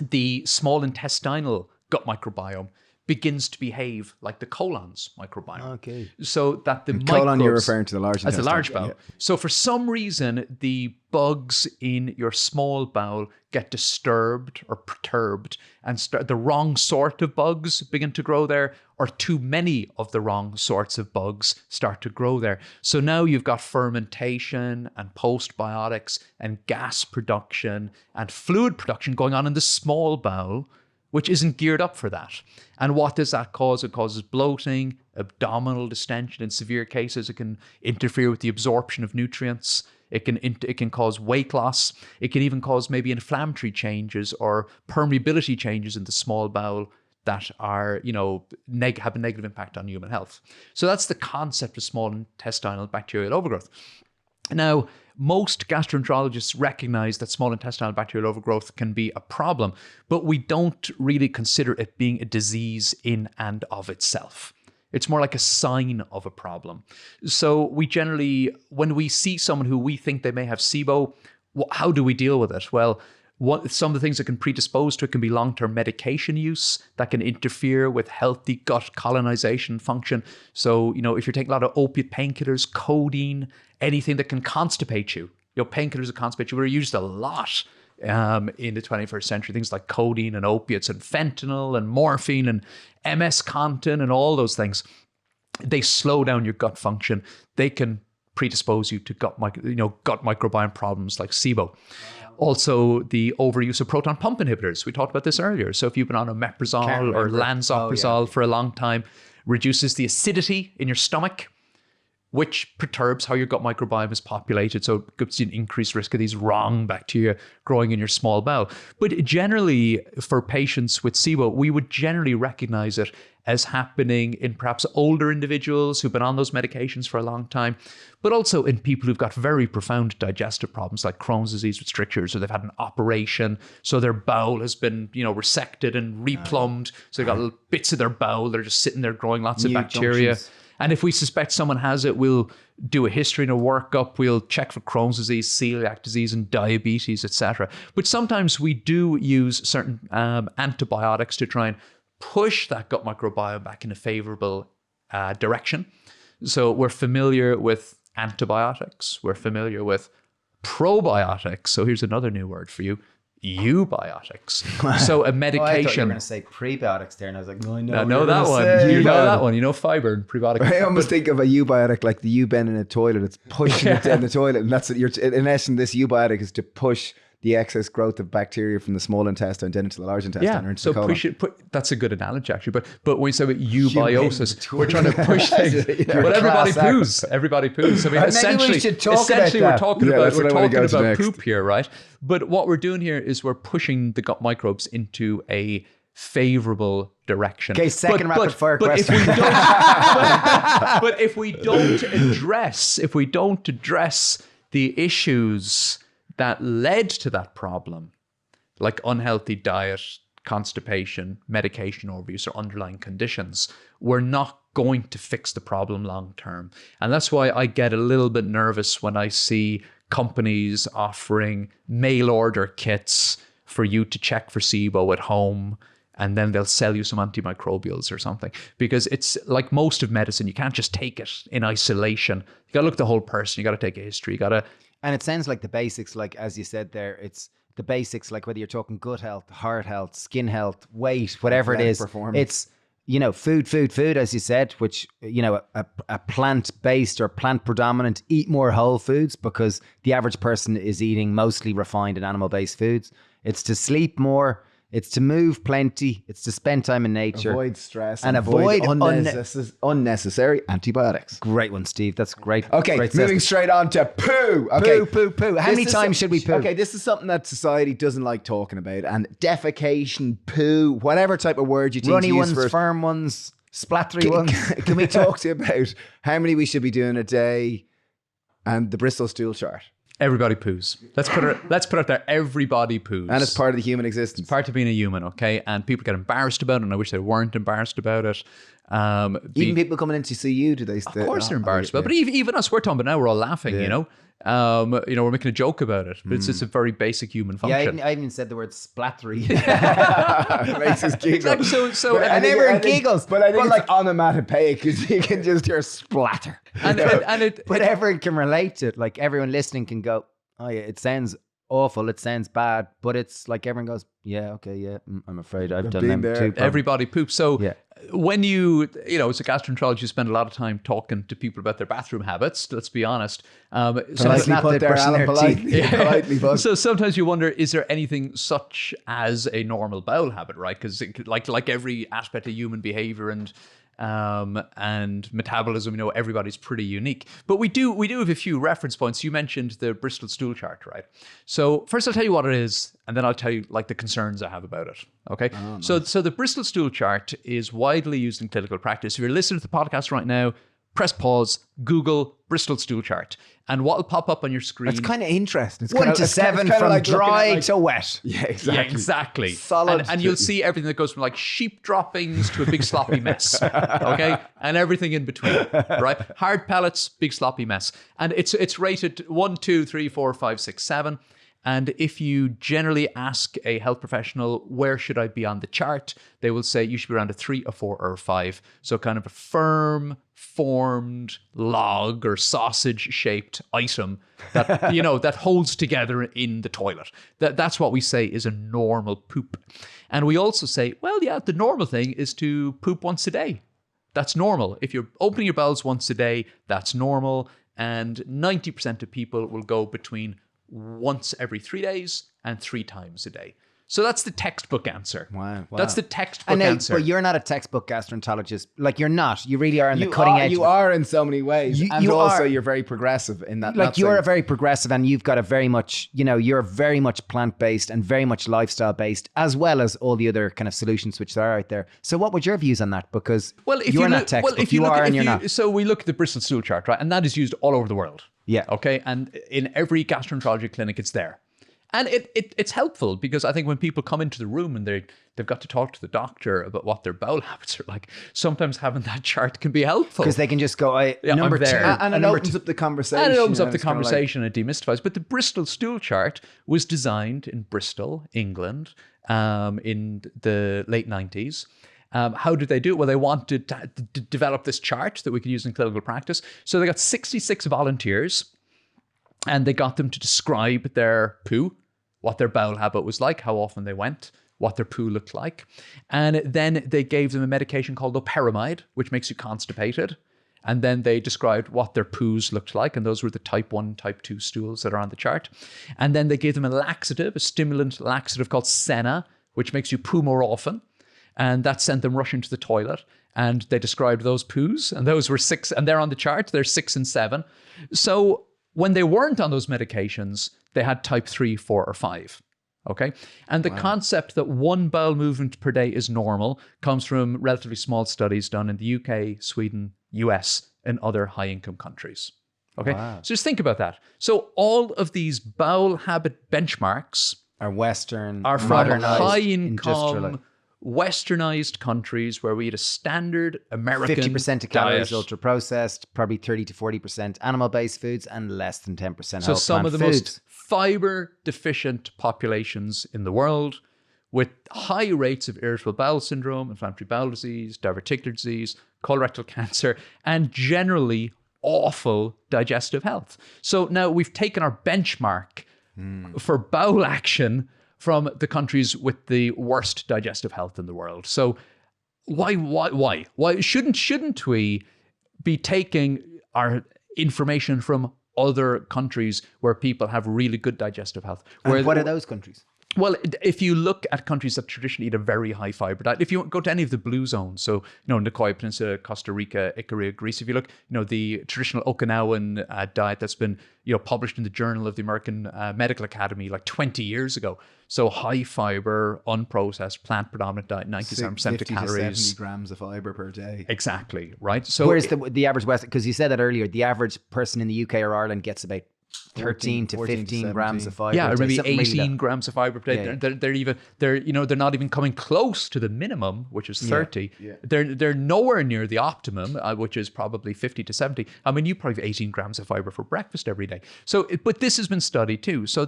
the small intestinal gut microbiome begins to behave like the colon's microbiome. Okay. So that the Colon, you're microbes- referring to the large as the intestine. large bowel. Yeah. So for some reason, the bugs in your small bowel get disturbed or perturbed, and the wrong sort of bugs begin to grow there, or too many of the wrong sorts of bugs start to grow there. So now you've got fermentation and postbiotics and gas production and fluid production going on in the small bowel, which isn't geared up for that. And what does that cause? It causes bloating, abdominal distension. In severe cases, it can interfere with the absorption of nutrients. It can cause weight loss. It can even cause maybe inflammatory changes or permeability changes in the small bowel that are, have a negative impact on human health. So that's the concept of small intestinal bacterial overgrowth. Now, most gastroenterologists recognize that small intestinal bacterial overgrowth can be a problem, but we don't really consider it being a disease in and of itself. It's more like a sign of a problem. So we generally, when we see someone who we think they may have SIBO, how do we deal with it? Well, some of the things that can predispose to it can be long-term medication use that can interfere with healthy gut colonization function. So, if you're taking a lot of opiate painkillers, codeine, anything that can constipate you, painkillers that constipate you were used a lot in the 21st century. Things like codeine and opiates and fentanyl and morphine and MS-Contin and all those things. They slow down your gut function. They can predispose you to gut microbiome problems like SIBO. Also, the overuse of proton pump inhibitors. We talked about this earlier. So if you've been on omeprazole or lansoprazole for a long time, reduces the acidity in your stomach, which perturbs how your gut microbiome is populated. So it gives you an increased risk of these wrong bacteria growing in your small bowel. But generally, for patients with SIBO, we would generally recognize it as happening in perhaps older individuals who've been on those medications for a long time, but also in people who've got very profound digestive problems like Crohn's disease with strictures, or they've had an operation, so their bowel has been, resected and replumbed. So they've got little bits of their bowel that are just sitting there growing lots of bacteria. junctions. And if we suspect someone has it, we'll do a history and a workup. We'll check for Crohn's disease, celiac disease, and diabetes, etc. But sometimes we do use certain antibiotics to try and push that gut microbiome back in a favorable direction. So we're familiar with antibiotics. We're familiar with probiotics. So here's another new word for you. Eubiotics. So a I thought you were medication. going to say prebiotics there, and I was like, no, I know. I know that one. You know that one. Fiber and prebiotics. I almost think of a eubiotic like the U-bend in a toilet. It's pushing it down the toilet, and that's it. In essence, this eubiotic is to push the excess growth of bacteria from the small intestine down into the large intestine or into the colon. Push it. That's a good analogy, actually. But when you say about eubiosis, we're trying to push things. But everybody poos. Everybody poos. I mean, Maybe we should talk about we're that. talking Yeah, about that's what I wanna go to next. poop here, right? But what we're doing here is we're pushing the gut microbes into a favorable direction. Okay, second rapid fire question. But if we don't address the issues that led to that problem, like unhealthy diet, constipation, medication overuse, or underlying conditions, we're not going to fix the problem long term. And that's why I get a little bit nervous when I see companies offering mail order kits for you to check for SIBO at home, and then they'll sell you some antimicrobials or something. Because it's like most of medicine, you can't just take it in isolation. You got to look at the whole person. You got to take a history. You got to... And it sounds like the basics, like as you said there, it's the basics, like whether you're talking gut health, heart health, skin health, weight, whatever it Athletic is. performance. It's food, as you said, which, a plant-based or plant-predominant, eat more whole foods, because the average person is eating mostly refined and animal-based foods. It's to sleep more. It's to move plenty. It's to spend time in nature. Avoid stress. And avoid unnecessary antibiotics. Great one, Steve. That's great. Okay, great moving straight on to poo. Okay. Poo. How many times should we poo? Okay, this is something that society doesn't like talking about. And defecation, poo, whatever type of word you think Runny to use ones, for firm ones, splattery ones. Can we talk to you about how many we should be doing a day and the Bristol stool chart? Everybody poos. Let's put it out there. Everybody poos. And it's part of the human existence. Part of being a human, okay? And people get embarrassed about it, and I wish they weren't embarrassed about it. Even people coming in to see you, do they? Of course they're embarrassed about it. But even us, we're talking about now, we're all laughing, we're making a joke about it. But it's just a very basic human function. Yeah, I even said the word splattery. It makes us giggle. So and everyone giggles. But I think it's like onomatopoeic, because you can just hear splatter. But everyone can relate to it. Like, everyone listening can go, oh yeah, it sounds awful, it sounds bad, but it's like everyone goes, yeah, okay, yeah, I'm afraid I've done them there. too. Everybody poops. So when you as a gastroenterologist, you spend a lot of time talking to people about their bathroom habits, let's be honest. So sometimes you wonder, is there anything such as a normal bowel habit, right? Because like every aspect of human behavior and metabolism, everybody's pretty unique. But we do have a few reference points. You mentioned the Bristol stool chart, right? So first I'll tell you what it is, and then I'll tell you like the concerns I have about it. Okay. Oh, nice. So the Bristol stool chart is widely used in clinical practice. If you're listening to the podcast right now, press pause, Google Bristol stool chart, and what will pop up on your screen? It's kind of interesting. It's 1 to 7 from like dry to wet. Yeah, exactly. Yeah, exactly. Solid. And you'll see everything that goes from like sheep droppings to a big sloppy mess. Okay, and everything in between. Right, hard pellets, big sloppy mess, and it's rated 1, 2, 3, 4, 5, 6, 7. And if you generally ask a health professional, where should I be on the chart? They will say you should be around a 3, a 4, or a 5. So kind of a firm, formed log or sausage-shaped item that, that holds together in the toilet. That's what we say is a normal poop. And we also say, well, yeah, the normal thing is to poop once a day. That's normal. If you're opening your bowels once a day, that's normal. And 90% of people will go between once every 3 days and 3 times a day. So that's the textbook answer. Wow. That's the textbook answer. But you're not a textbook gastroenterologist. Like, you're not. You really are on the cutting edge. You are in so many ways. You're very progressive in that. Like, you're very progressive, and you've got a very much, you're very much plant-based and very much lifestyle-based, as well as all the other kind of solutions which are out there. So what would your views on that? Because you're not textbook. You're not. So we look at the Bristol stool chart, right? And that is used all over the world. Yeah. Okay. And in every gastroenterology clinic, it's there. And it's helpful, because I think when people come into the room and they've got to talk to the doctor about what their bowel habits are like, sometimes having that chart can be helpful. Because they can just go, number 2. And it opens up the conversation. And it opens up the conversation and it demystifies. But the Bristol stool chart was designed in Bristol, England, in the late 90s. How did they do it? Well, they wanted to develop this chart that we could use in clinical practice. So they got 66 volunteers, and they got them to describe their poo, what their bowel habit was like, how often they went, what their poo looked like. And then they gave them a medication called loperamide, which makes you constipated. And then they described what their poos looked like. And those were the type 1, type 2 stools that are on the chart. And then they gave them a laxative, a stimulant laxative called Senna, which makes you poo more often. And that sent them rushing to the toilet. And they described those poos. And those were 6. And they're on the chart. They're 6 and 7. So when they weren't on those medications, they had type 3, 4, or 5. Okay. And the concept that 1 bowel movement per day is normal comes from relatively small studies done in the UK, Sweden, US, and other high-income countries. Okay. Wow. So just think about that. So all of these bowel habit benchmarks are Western, are from high-income, westernized countries where we eat a standard American 50% of calories ultra processed, probably 30 to 40% animal-based foods, and less than 10% so some of the most fiber deficient populations in the world, with high rates of irritable bowel syndrome, inflammatory bowel disease, diverticular disease, colorectal cancer, and generally awful digestive health. So now we've taken our benchmark for bowel action from the countries with the worst digestive health in the world. So Why shouldn't we be taking our information from other countries where people have really good digestive health? And what are those countries? Well, if you look at countries that traditionally eat a very high fiber diet, if you go to any of the blue zones, so, Nicoya Peninsula, Costa Rica, Ikaria, Greece, if you look, the traditional Okinawan diet that's been, published in the Journal of the American Medical Academy like 20 years ago. So high fiber, unprocessed, plant predominant diet, 97% of 50 to calories. 70 grams of fiber per day. Exactly, right? So Where's the average West? Because you said that earlier, the average person in the UK or Ireland gets about 13 to 14 to 15 grams 17. of fiber. yeah, a or day, maybe something really 18 low. grams of fiber per day. Yeah. They're not even coming close to the minimum, which is 30. Yeah. They're nowhere near the optimum, which is probably 50 to 70. I mean, you probably have 18 grams of fiber for breakfast every day. So, but this has been studied too. So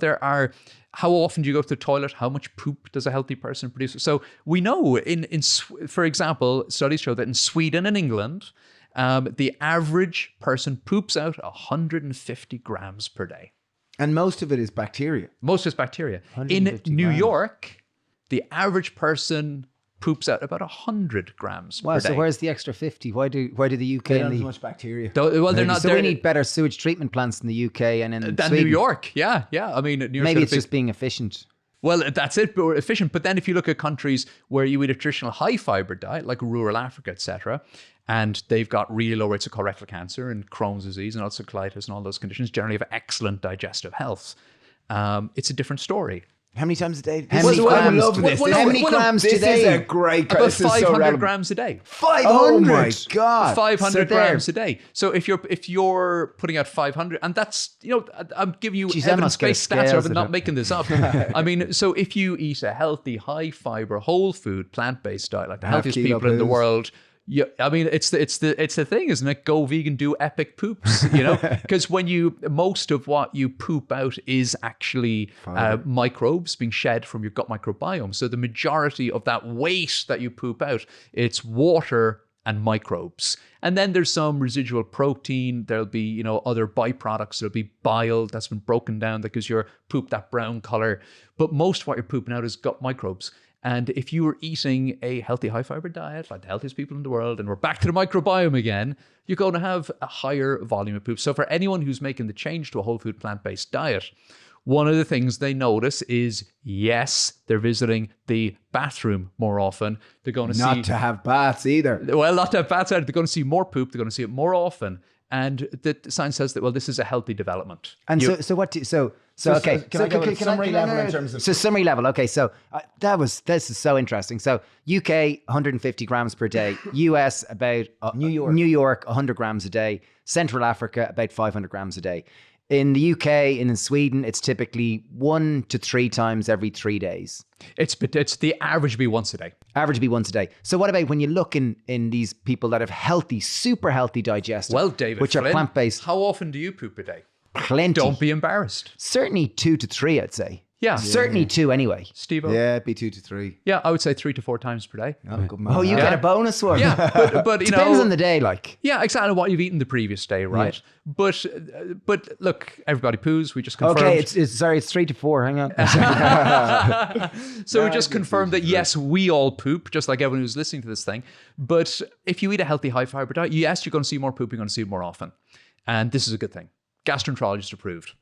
how often do you go to the toilet? How much poop does a healthy person produce? So we know for example, studies show that in Sweden and England, the average person poops out 150 grams per day. And most of it is bacteria. Most is bacteria. In 150 New grams. York, the average person poops out about 100 grams Wow, per so day. where's the extra 50? Why do the UK They don't and have the... much bacteria. Well, they're not. So they're, we need better sewage treatment plants in the UK and in than Sweden. New York. Yeah. I mean, New York's Maybe got a it's big- just being efficient. Well, that's it, but we're efficient. But then if you look at countries where you eat a traditional high fiber diet, like rural Africa, etc., and they've got really low rates of colorectal cancer and Crohn's disease and ulcerative colitis and all those conditions, generally have excellent digestive health. It's a different story. How many times a day? How many I'm grams? loving this. Well, This how is- many grams this today? is a great... About this is so 500 relevant. grams a day. 500! Oh my God. 500 So there- grams a day. So if you're putting out 500, and that's, I'm giving you Jeez, I must get a evidence-based stats. scales I'm of not it. making this up. I mean, so if you eat a healthy, high fiber, whole food, plant-based diet, like the Half healthiest kilo people in the poos. world. Yeah, I mean, it's the thing, isn't it? Go vegan, do epic poops, because most of what you poop out is actually microbes being shed from your gut microbiome. So the majority of that waste that you poop out, it's water and microbes. And then there's some residual protein. There'll be, other byproducts. There'll be bile that's been broken down that gives your poop that brown color. But most of what you're pooping out is gut microbes. And if you were eating a healthy high fiber diet, like the healthiest people in the world, and we're back to the microbiome again, you're going to have a higher volume of poop. So for anyone who's making the change to a whole food plant-based diet, one of the things they notice is, yes, they're visiting the bathroom more often. They're going to Not to have baths either. Well, not to have baths either. They're going to see more poop. They're going to see it more often. And the science says that, well, this is a healthy development. And so what do so okay. Can I go with summary level in terms of... So summary level. Okay, so this is so interesting. So UK 150 grams per day, US about New York 100 grams a day, Central Africa about 500 grams a day. In the UK and in Sweden, it's typically 1 to 3 times every 3 days. It's the average would be once a day. Average would be once a day. So what about when you look in these people that have healthy, super healthy digestive, Well, David, which are Flynn, plant-based? how often do you poop a day? Plenty. Don't be embarrassed. Certainly 2 to 3, I'd say. Yeah. Certainly 2 anyway. Steve-O? Yeah, it'd be 2 to 3. Yeah, I would say 3 to 4 times per day. Oh, good man. Oh, you Yeah. get a bonus one. Yeah, but Depends on the day, like. Yeah, exactly what you've eaten the previous day, right? But look, everybody poos. We just confirmed. Okay, it's 3 to 4. Hang on. So we just confirmed that yes, we all poop, just like everyone who's listening to this thing. But if you eat a healthy high fiber diet, yes, you're going to see more poop. You're going to see it more often, and this is a good thing. Gastroenterologist approved.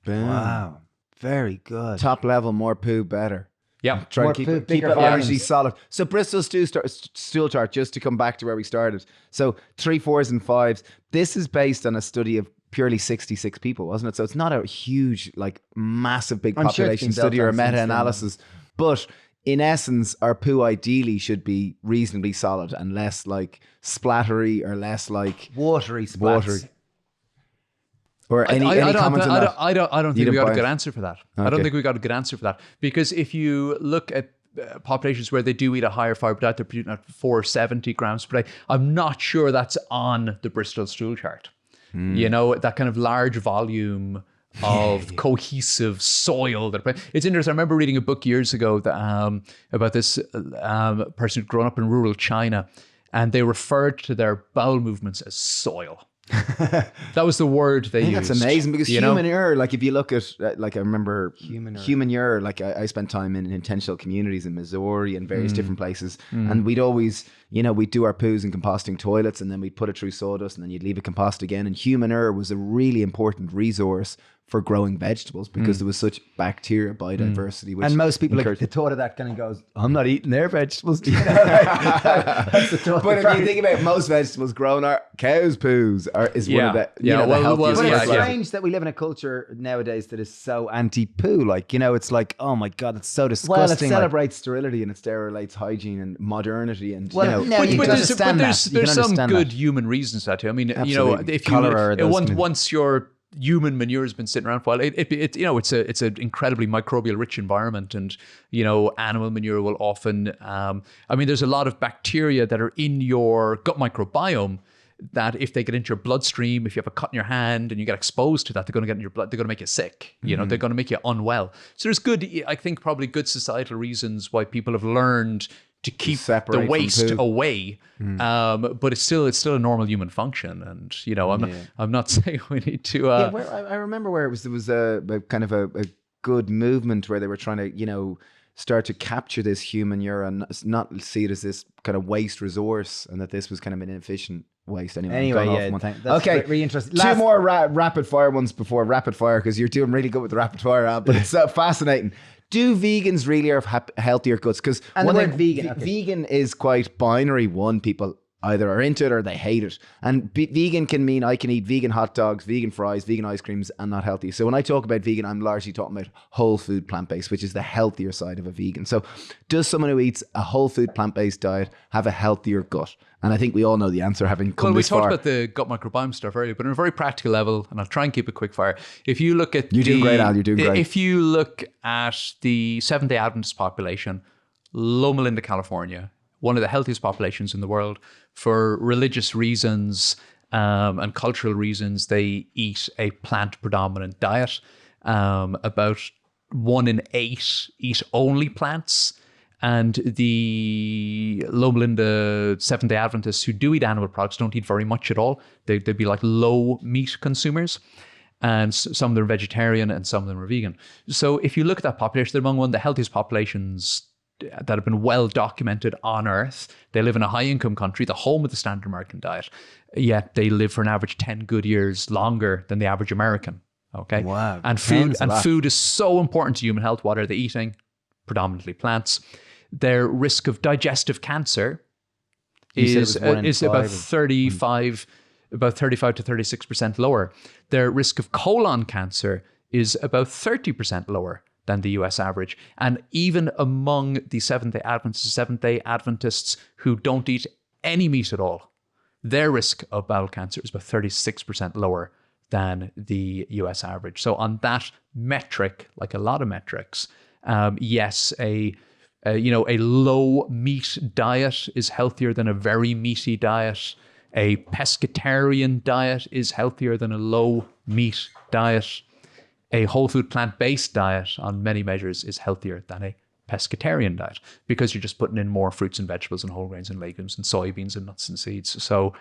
Boom. Wow. Very good. Top level, more poo, better. Yeah. Try More to keep poo, it bigger energy volumes. solid. So Bristol stool chart, just to come back to where we started. So 3, 4s and 5s. This is based on a study of purely 66 people, wasn't it? So it's not a huge, massive big I'm sure it's population been study built or on since then. meta-analysis. But in essence, our poo ideally should be reasonably solid and less splattery or less Watery splats. watery. Or any comments on that? I don't think didn't we got a buy good it? answer for that. I don't Okay. think we got a good answer for that, because if you look at populations where they do eat a higher fiber diet, they're producing at 470 grams per day. I'm not sure that's on the Bristol stool chart. That kind of large volume of cohesive soil. It's interesting. I remember reading a book years ago that, about this person who'd grown up in rural China, and they referred to their bowel movements as soil. That was the word they I think used. that's amazing because you know? human error, like if you look at, like I remember human error, like I spent time in intentional communities in Missouri and various different places. And we'd always, we'd do our poos in composting toilets and then we'd put it through sawdust and then you'd leave it compost again. And human error was a really important resource for growing vegetables because there was such bacteria biodiversity. Which And most people, like, the thought of that kind of goes, I'm not eating their vegetables. That's the thought. But if you think about most vegetables grown, are cows' poos is one of the the healthiest. But it's ones. strange that we live in a culture nowadays that is so anti-poo. Like, it's like, oh my God, it's so disgusting. Well, it celebrates sterility and it sterilates hygiene and modernity and Well, no, you But can there's understand that. You there's can some understand good that. human reasons to that too. I mean, Absolutely. if Cholera, those kind of- once your human manure has been sitting around for a while, it's an incredibly microbial rich environment, and animal manure will often there's a lot of bacteria that are in your gut microbiome that if they get into your bloodstream, if you have a cut in your hand and you get exposed to that, they're going to get in your blood, they're going to make you sick. They're going to make you unwell. So there's probably good societal reasons why people have learned to keep separate the from waste poo. away, but it's still a normal human function, and I'm not saying we need to. I remember where there was a kind of a good movement where they were trying to start to capture this human urine, not see it as this kind of waste resource, and that this was kind of an inefficient waste. Anyway, that's okay, really interesting. Two more rapid fire ones before rapid fire, because you're doing really good with the rapid fire, Al, but it's so fascinating. Do vegans really have healthier guts? Because And the word vegan, okay. vegan is quite binary. One, people either are into it or they hate it. And vegan can mean I can eat vegan hot dogs, vegan fries, vegan ice creams, and not healthy. So when I talk about vegan, I'm largely talking about whole food plant-based, which is the healthier side of a vegan. So does someone who eats a whole food plant-based diet have a healthier gut? And I think we all know the answer, having come this far. Well, we talked about the gut microbiome stuff earlier, but on a very practical level, and I'll try and keep it quick fire. If you look at doing great, Al. You're doing great. If you look at the Seventh-day Adventist population, Loma Linda, California, one of the healthiest populations in the world, for religious reasons and cultural reasons, they eat a plant-predominant diet. About 1 in 8 eat only plants. And the Loma Linda Seventh-day Adventists who do eat animal products don't eat very much at all. They'd be like low meat consumers. And some of them are vegetarian and some of them are vegan. So if you look at that population, they're among one of the healthiest populations that have been well documented on Earth. They live in a high income country, the home of the standard American diet, yet they live for an average 10 good years longer than the average American. Okay. Wow. And food is so important to human health. What are they eating? Predominantly plants. Their risk of digestive cancer is about 35 to 36% lower. Their risk of colon cancer is about 30% lower than the US average. And even among the Seventh-day Adventists who don't eat any meat at all, their risk of bowel cancer is about 36% lower than the US average. So on that metric, like a lot of metrics, yes, a low meat diet is healthier than a very meaty diet. A pescatarian diet is healthier than a low meat diet. A whole food plant-based diet on many measures is healthier than a pescatarian diet because you're just putting in more fruits and vegetables and whole grains and legumes and soybeans and nuts and seeds. So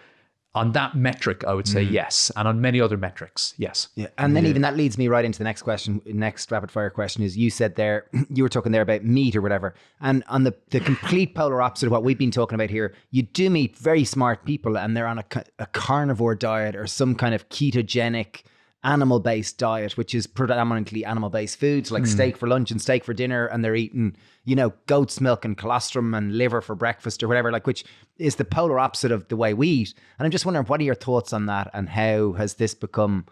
on that metric, I would say yes. And on many other metrics, yes. Yeah. And then even that leads me right into the next question. Next rapid fire question is, you said there, you were talking there about meat or whatever. And on the complete polar opposite of what we've been talking about here, you do meet very smart people and they're on a carnivore diet or some kind of ketogenic animal-based diet, which is predominantly animal-based foods like steak for lunch and steak for dinner, and they're eating, goat's milk and colostrum and liver for breakfast or whatever, like, which is the polar opposite of the way we eat. And I'm just wondering, what are your thoughts on that, and how has this become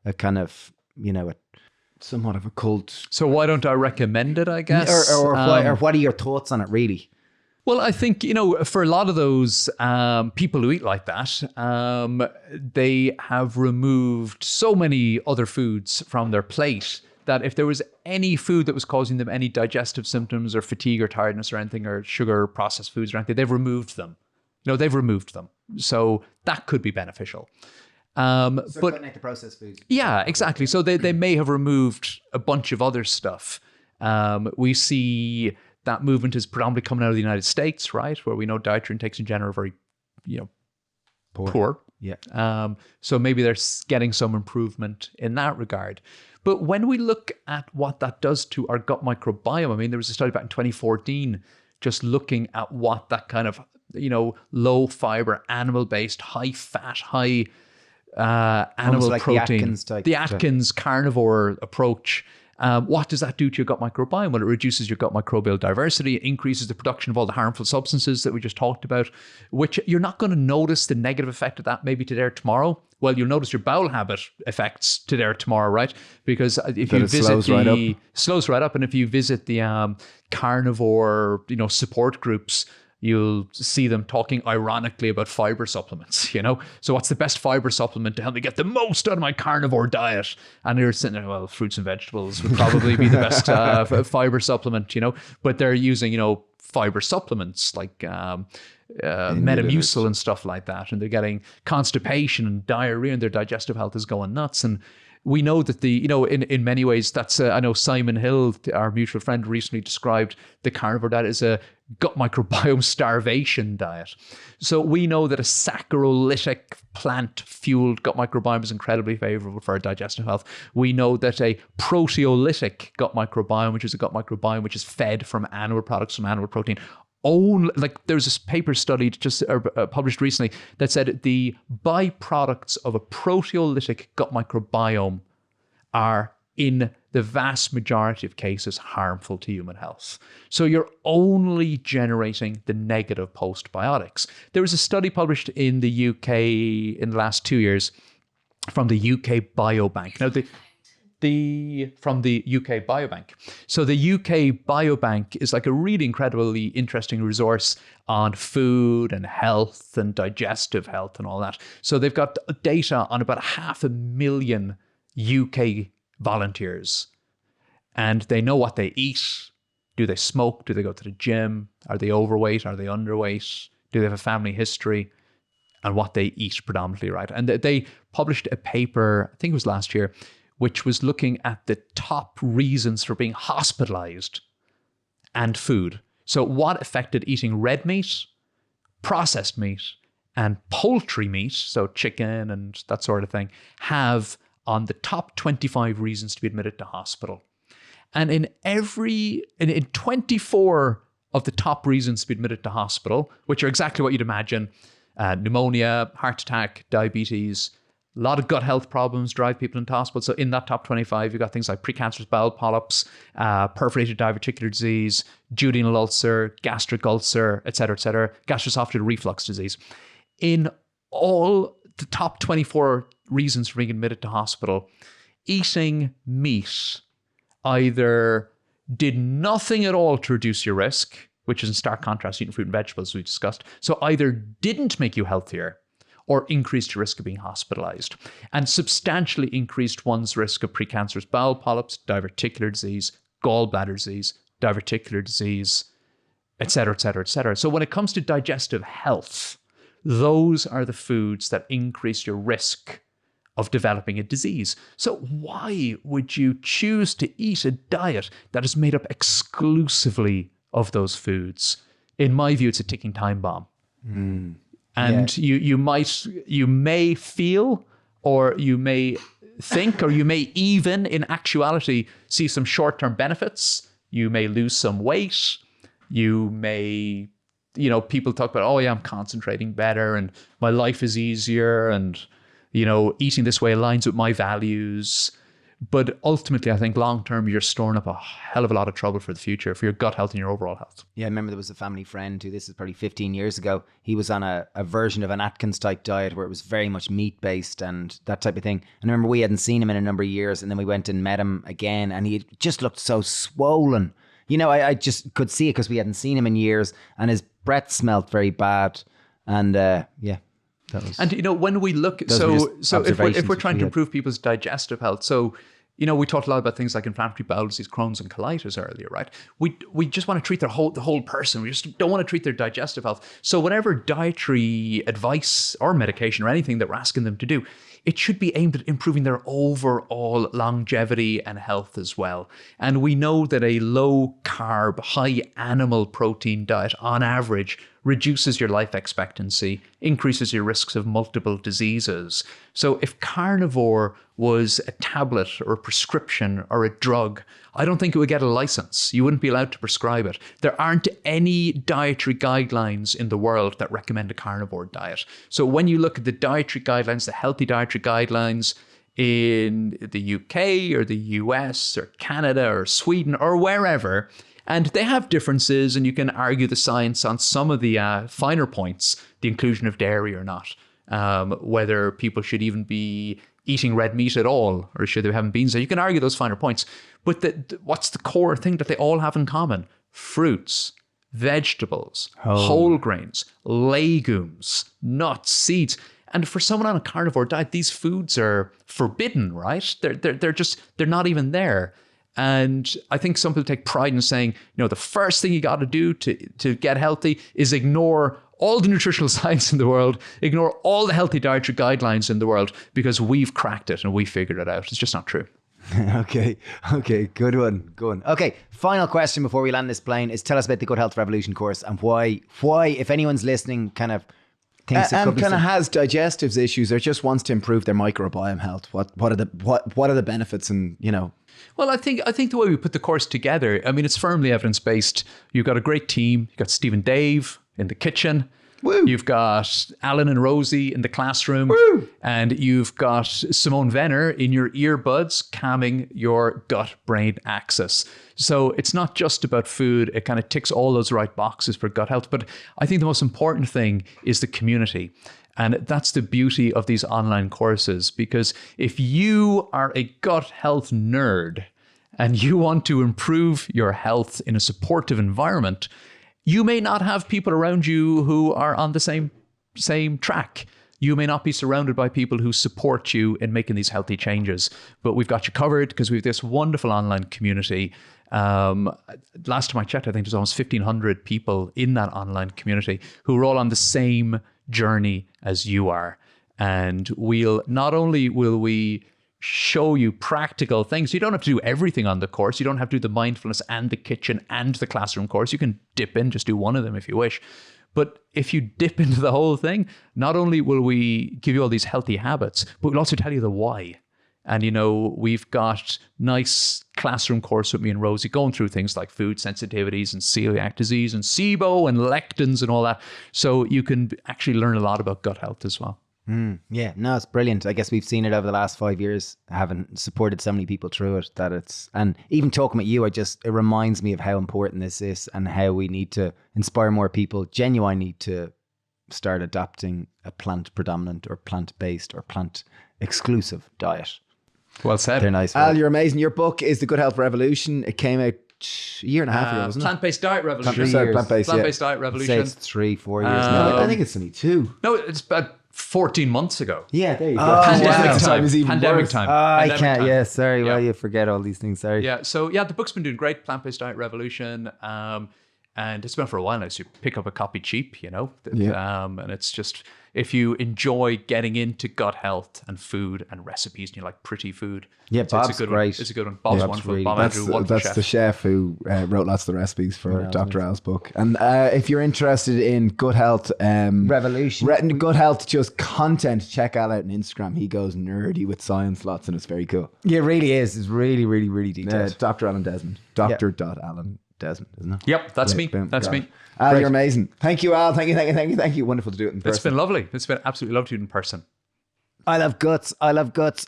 a kind of, somewhat of a cult? So why don't I recommend it, I guess? Or what are your thoughts on it, really? Well, I think, for a lot of those people who eat like that, they have removed so many other foods from their plate that if there was any food that was causing them any digestive symptoms or fatigue or tiredness or anything, or sugar, processed foods or anything, they've removed them. They've removed them. So that could be beneficial. But cutting out the processed foods. Yeah, exactly. So they may have removed a bunch of other stuff. We see that movement is predominantly coming out of the United States, right? Where we know dietary intakes in general are very, poor. Yeah. So maybe they're getting some improvement in that regard. But when we look at what that does to our gut microbiome, I mean, there was a study back in 2014 just looking at what that kind of, low fiber, animal-based, high fat, high animal like protein, the Atkins carnivore approach. What does that do to your gut microbiome? Well, it reduces your gut microbial diversity. It increases the production of all the harmful substances that we just talked about, which you're not going to notice the negative effect of that maybe today or tomorrow. Well, you'll notice your bowel habit effects today or tomorrow, right? Because if you visit slows right up. And if you visit the carnivore, support groups, you'll see them talking ironically about fiber supplements, So what's the best fiber supplement to help me get the most out of my carnivore diet? And you're sitting there, well, fruits and vegetables would probably be the best fiber supplement, But they're using, fiber supplements like Metamucil and stuff like that. And they're getting constipation and diarrhea and their digestive health is going nuts. And we know that in many ways, that's, I know Simon Hill, our mutual friend, recently described the carnivore diet as a gut microbiome starvation diet. So we know that a saccharolytic plant-fueled gut microbiome is incredibly favorable for our digestive health. We know that a proteolytic gut microbiome, which is a gut microbiome which is fed from animal products, from animal protein, there's this paper studied just published recently that said the byproducts of a proteolytic gut microbiome are in the vast majority of cases harmful to human health. So you're only generating the negative postbiotics. There was a study published in the UK in the last 2 years from the UK Biobank. Now, from the UK Biobank. So the UK Biobank is like a really incredibly interesting resource on food and health and digestive health and all that. So they've got data on about 500,000 UK volunteers, and they know what they eat. Do they smoke? Do they go to the gym? Are they overweight? Are they underweight? Do they have a family history? And what they eat predominantly, right? And they published a paper, I think it was last year, which was looking at the top reasons for being hospitalized and food. So what affected eating red meat, processed meat, and poultry meat, so chicken and that sort of thing, have on the top 25 reasons to be admitted to hospital. And in 24 of the top reasons to be admitted to hospital, which are exactly what you'd imagine, pneumonia, heart attack, diabetes, a lot of gut health problems drive people into hospital. So in that top 25, you've got things like precancerous bowel polyps, perforated diverticular disease, duodenal ulcer, gastric ulcer, et cetera, gastroesophageal reflux disease. In all the top 24 reasons for being admitted to hospital, eating meat either did nothing at all to reduce your risk, which is in stark contrast to eating fruit and vegetables, as we discussed. So either didn't make you healthier or increased your risk of being hospitalized, and substantially increased one's risk of precancerous bowel polyps, diverticular disease, gallbladder disease, diverticular disease, et cetera. So when it comes to digestive health, those are the foods that increase your risk of developing a disease. So why would you choose to eat a diet that is made up exclusively of those foods? In my view, it's a ticking time bomb. And you may feel, or you may think, or you may even in actuality see some short-term benefits. You may lose some weight. You may, people talk about, oh yeah, I'm concentrating better and my life is easier and, eating this way aligns with my values. But ultimately, I think long-term, you're storing up a hell of a lot of trouble for the future, for your gut health and your overall health. Yeah, I remember there was a family friend who, this is probably 15 years ago, he was on a version of an Atkins type diet where it was very much meat-based and that type of thing. And I remember we hadn't seen him in a number of years, and then we went and met him again, and he just looked so swollen. I just could see it because we hadn't seen him in years, and his breath smelled very bad. And And when we look, so if we're trying to improve people's digestive health, so we talked a lot about things like inflammatory bowel disease, Crohn's, and colitis earlier, right? We just want to treat the whole person. We just don't want to treat their digestive health. So whatever dietary advice or medication or anything that we're asking them to do, it should be aimed at improving their overall longevity and health as well. And we know that a low carb, high animal protein diet on average reduces your life expectancy, increases your risks of multiple diseases. So if carnivore was a tablet or a prescription or a drug, I don't think it would get a license. You wouldn't be allowed to prescribe it. There aren't any dietary guidelines in the world that recommend a carnivore diet. So when you look at the dietary guidelines, the healthy dietary guidelines in the UK or the US or Canada or Sweden or wherever, and they have differences, and you can argue the science on some of the finer points, the inclusion of dairy or not, whether people should even be eating red meat at all, or should they be having beans. You can argue those finer points. But what's the core thing that they all have in common? Fruits, vegetables, whole grains, legumes, nuts, seeds. And for someone on a carnivore diet, these foods are forbidden, right? They're not even there. And I think some people take pride in saying, the first thing you got to do to get healthy is ignore all the nutritional science in the world, ignore all the healthy dietary guidelines in the world, because we've cracked it and we figured it out. It's just not true. Okay, good one. Okay, final question before we land this plane is tell us about the Good Health Revolution course and why, if anyone's listening, kind of thinks it could be kind of has digestive issues or just wants to improve their microbiome health. What are the benefits and Well, I think the way we put the course together, it's firmly evidence-based. You've got a great team. You've got Steve and Dave in the kitchen. Woo. You've got Alan and Rosie in the classroom. Woo. And you've got Simone Venner in your earbuds calming your gut-brain axis. So it's not just about food. It kind of ticks all those right boxes for gut health. But I think the most important thing is the community. And that's the beauty of these online courses, because if you are a gut health nerd and you want to improve your health in a supportive environment, you may not have people around you who are on the same track. You may not be surrounded by people who support you in making these healthy changes, but we've got you covered because we have this wonderful online community. Last time I checked, I think there's almost 1,500 people in that online community who are all on the same journey as you are. And not only will we show you practical things. You don't have to do everything on the course. You don't have to do the mindfulness and the kitchen and the classroom course. You can dip in, just do one of them if you wish. But if you dip into the whole thing, not only will we give you all these healthy habits, but we'll also tell you the why. And, we've got nice classroom course with me and Rosie going through things like food sensitivities and celiac disease and SIBO and lectins and all that. So you can actually learn a lot about gut health as well. Yeah, no, it's brilliant. I guess we've seen it over the last 5 years, having supported so many people through it, and even talking with you, it reminds me of how important this is and how we need to inspire more people genuinely to start adopting a plant predominant or plant-based or plant exclusive diet. Well said. They're nice. Al, you're amazing. Your book is The Good Health Revolution. It came out a year and a half ago, wasn't it? Plant-based diet revolution. Plant-based Diet Say revolution. it's 3-4 years No, now. I think it's only 2. No, it's about 14 months ago. Yeah, there you go. Oh, Pandemic wow. time. is even Pandemic worse. time. I Pandemic can't. time. Yeah, sorry. Yeah. Well, you forget all these things. Sorry. Yeah. So the book's been doing great. Plant-based diet revolution. And it's been for a while now. So you pick up a copy cheap, Yeah. And it's just, if you enjoy getting into gut health and food and recipes and you like pretty food. Yeah, it's a Bob's good great. one. It's a good one. Bob's Bob's wonderful. really- Bob Andrew, wonderful That's chef. the chef who wrote lots of the recipes for Dr. Al's book. And if you're interested in good health, Revolution. good health, just content, check Al out on Instagram. He goes nerdy with science lots, and it's very cool. Yeah, it really is. It's really, really, really detailed. Dr. Alan Desmond. Dr. Alan Desmond, isn't it? Yep, that's Yeah, me. boom, That's got me. it. Al, Great. you're amazing. Thank you, Al. Thank you. Wonderful to do it in person. It's been lovely. It's been absolutely lovely to do it in person. I love guts. I love guts.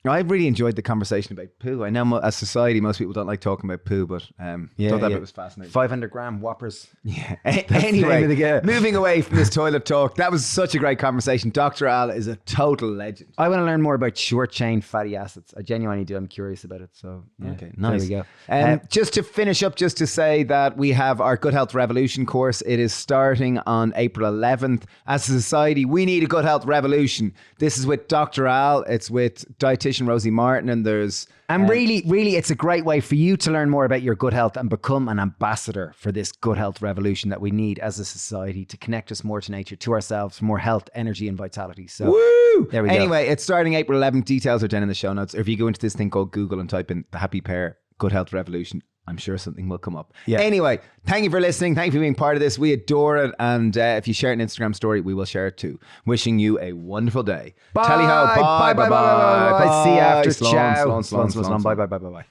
I really enjoyed the conversation about poo. I know as society, most people don't like talking about poo, but thought that bit was fascinating. 500-gram Whoppers. Yeah. the name Anyway, of the game. moving away from this toilet talk, that was such a great conversation. Dr. Al is a total legend. I want to learn more about short-chain fatty acids. I genuinely do. I'm curious about it. So, yeah. Okay, nice. There we go. Just to finish up, just to say that we have our Good Health Revolution course. It is starting on April 11th. As a society, we need a good health revolution. This is with Dr. Al. It's with dietitian Rosie Martin, and there's... And really, it's a great way for you to learn more about your gut health and become an ambassador for this good health revolution that we need as a society to connect us more to nature, to ourselves, for more health, energy, and vitality. So, Woo! There we go. Anyway, it's starting April 11th. Details are down in the show notes. Or if you go into this thing called Google and type in the Happy Pear Good Health Revolution, I'm sure something will come up. Yeah. Anyway, thank you for listening. Thank you for being part of this. We adore it. And if you share an Instagram story, we will share it too. Wishing you a wonderful day. Bye. Tally ho. Bye. Bye. See you after. Slán, Ciao. slán, slán, slán, slán. Bye.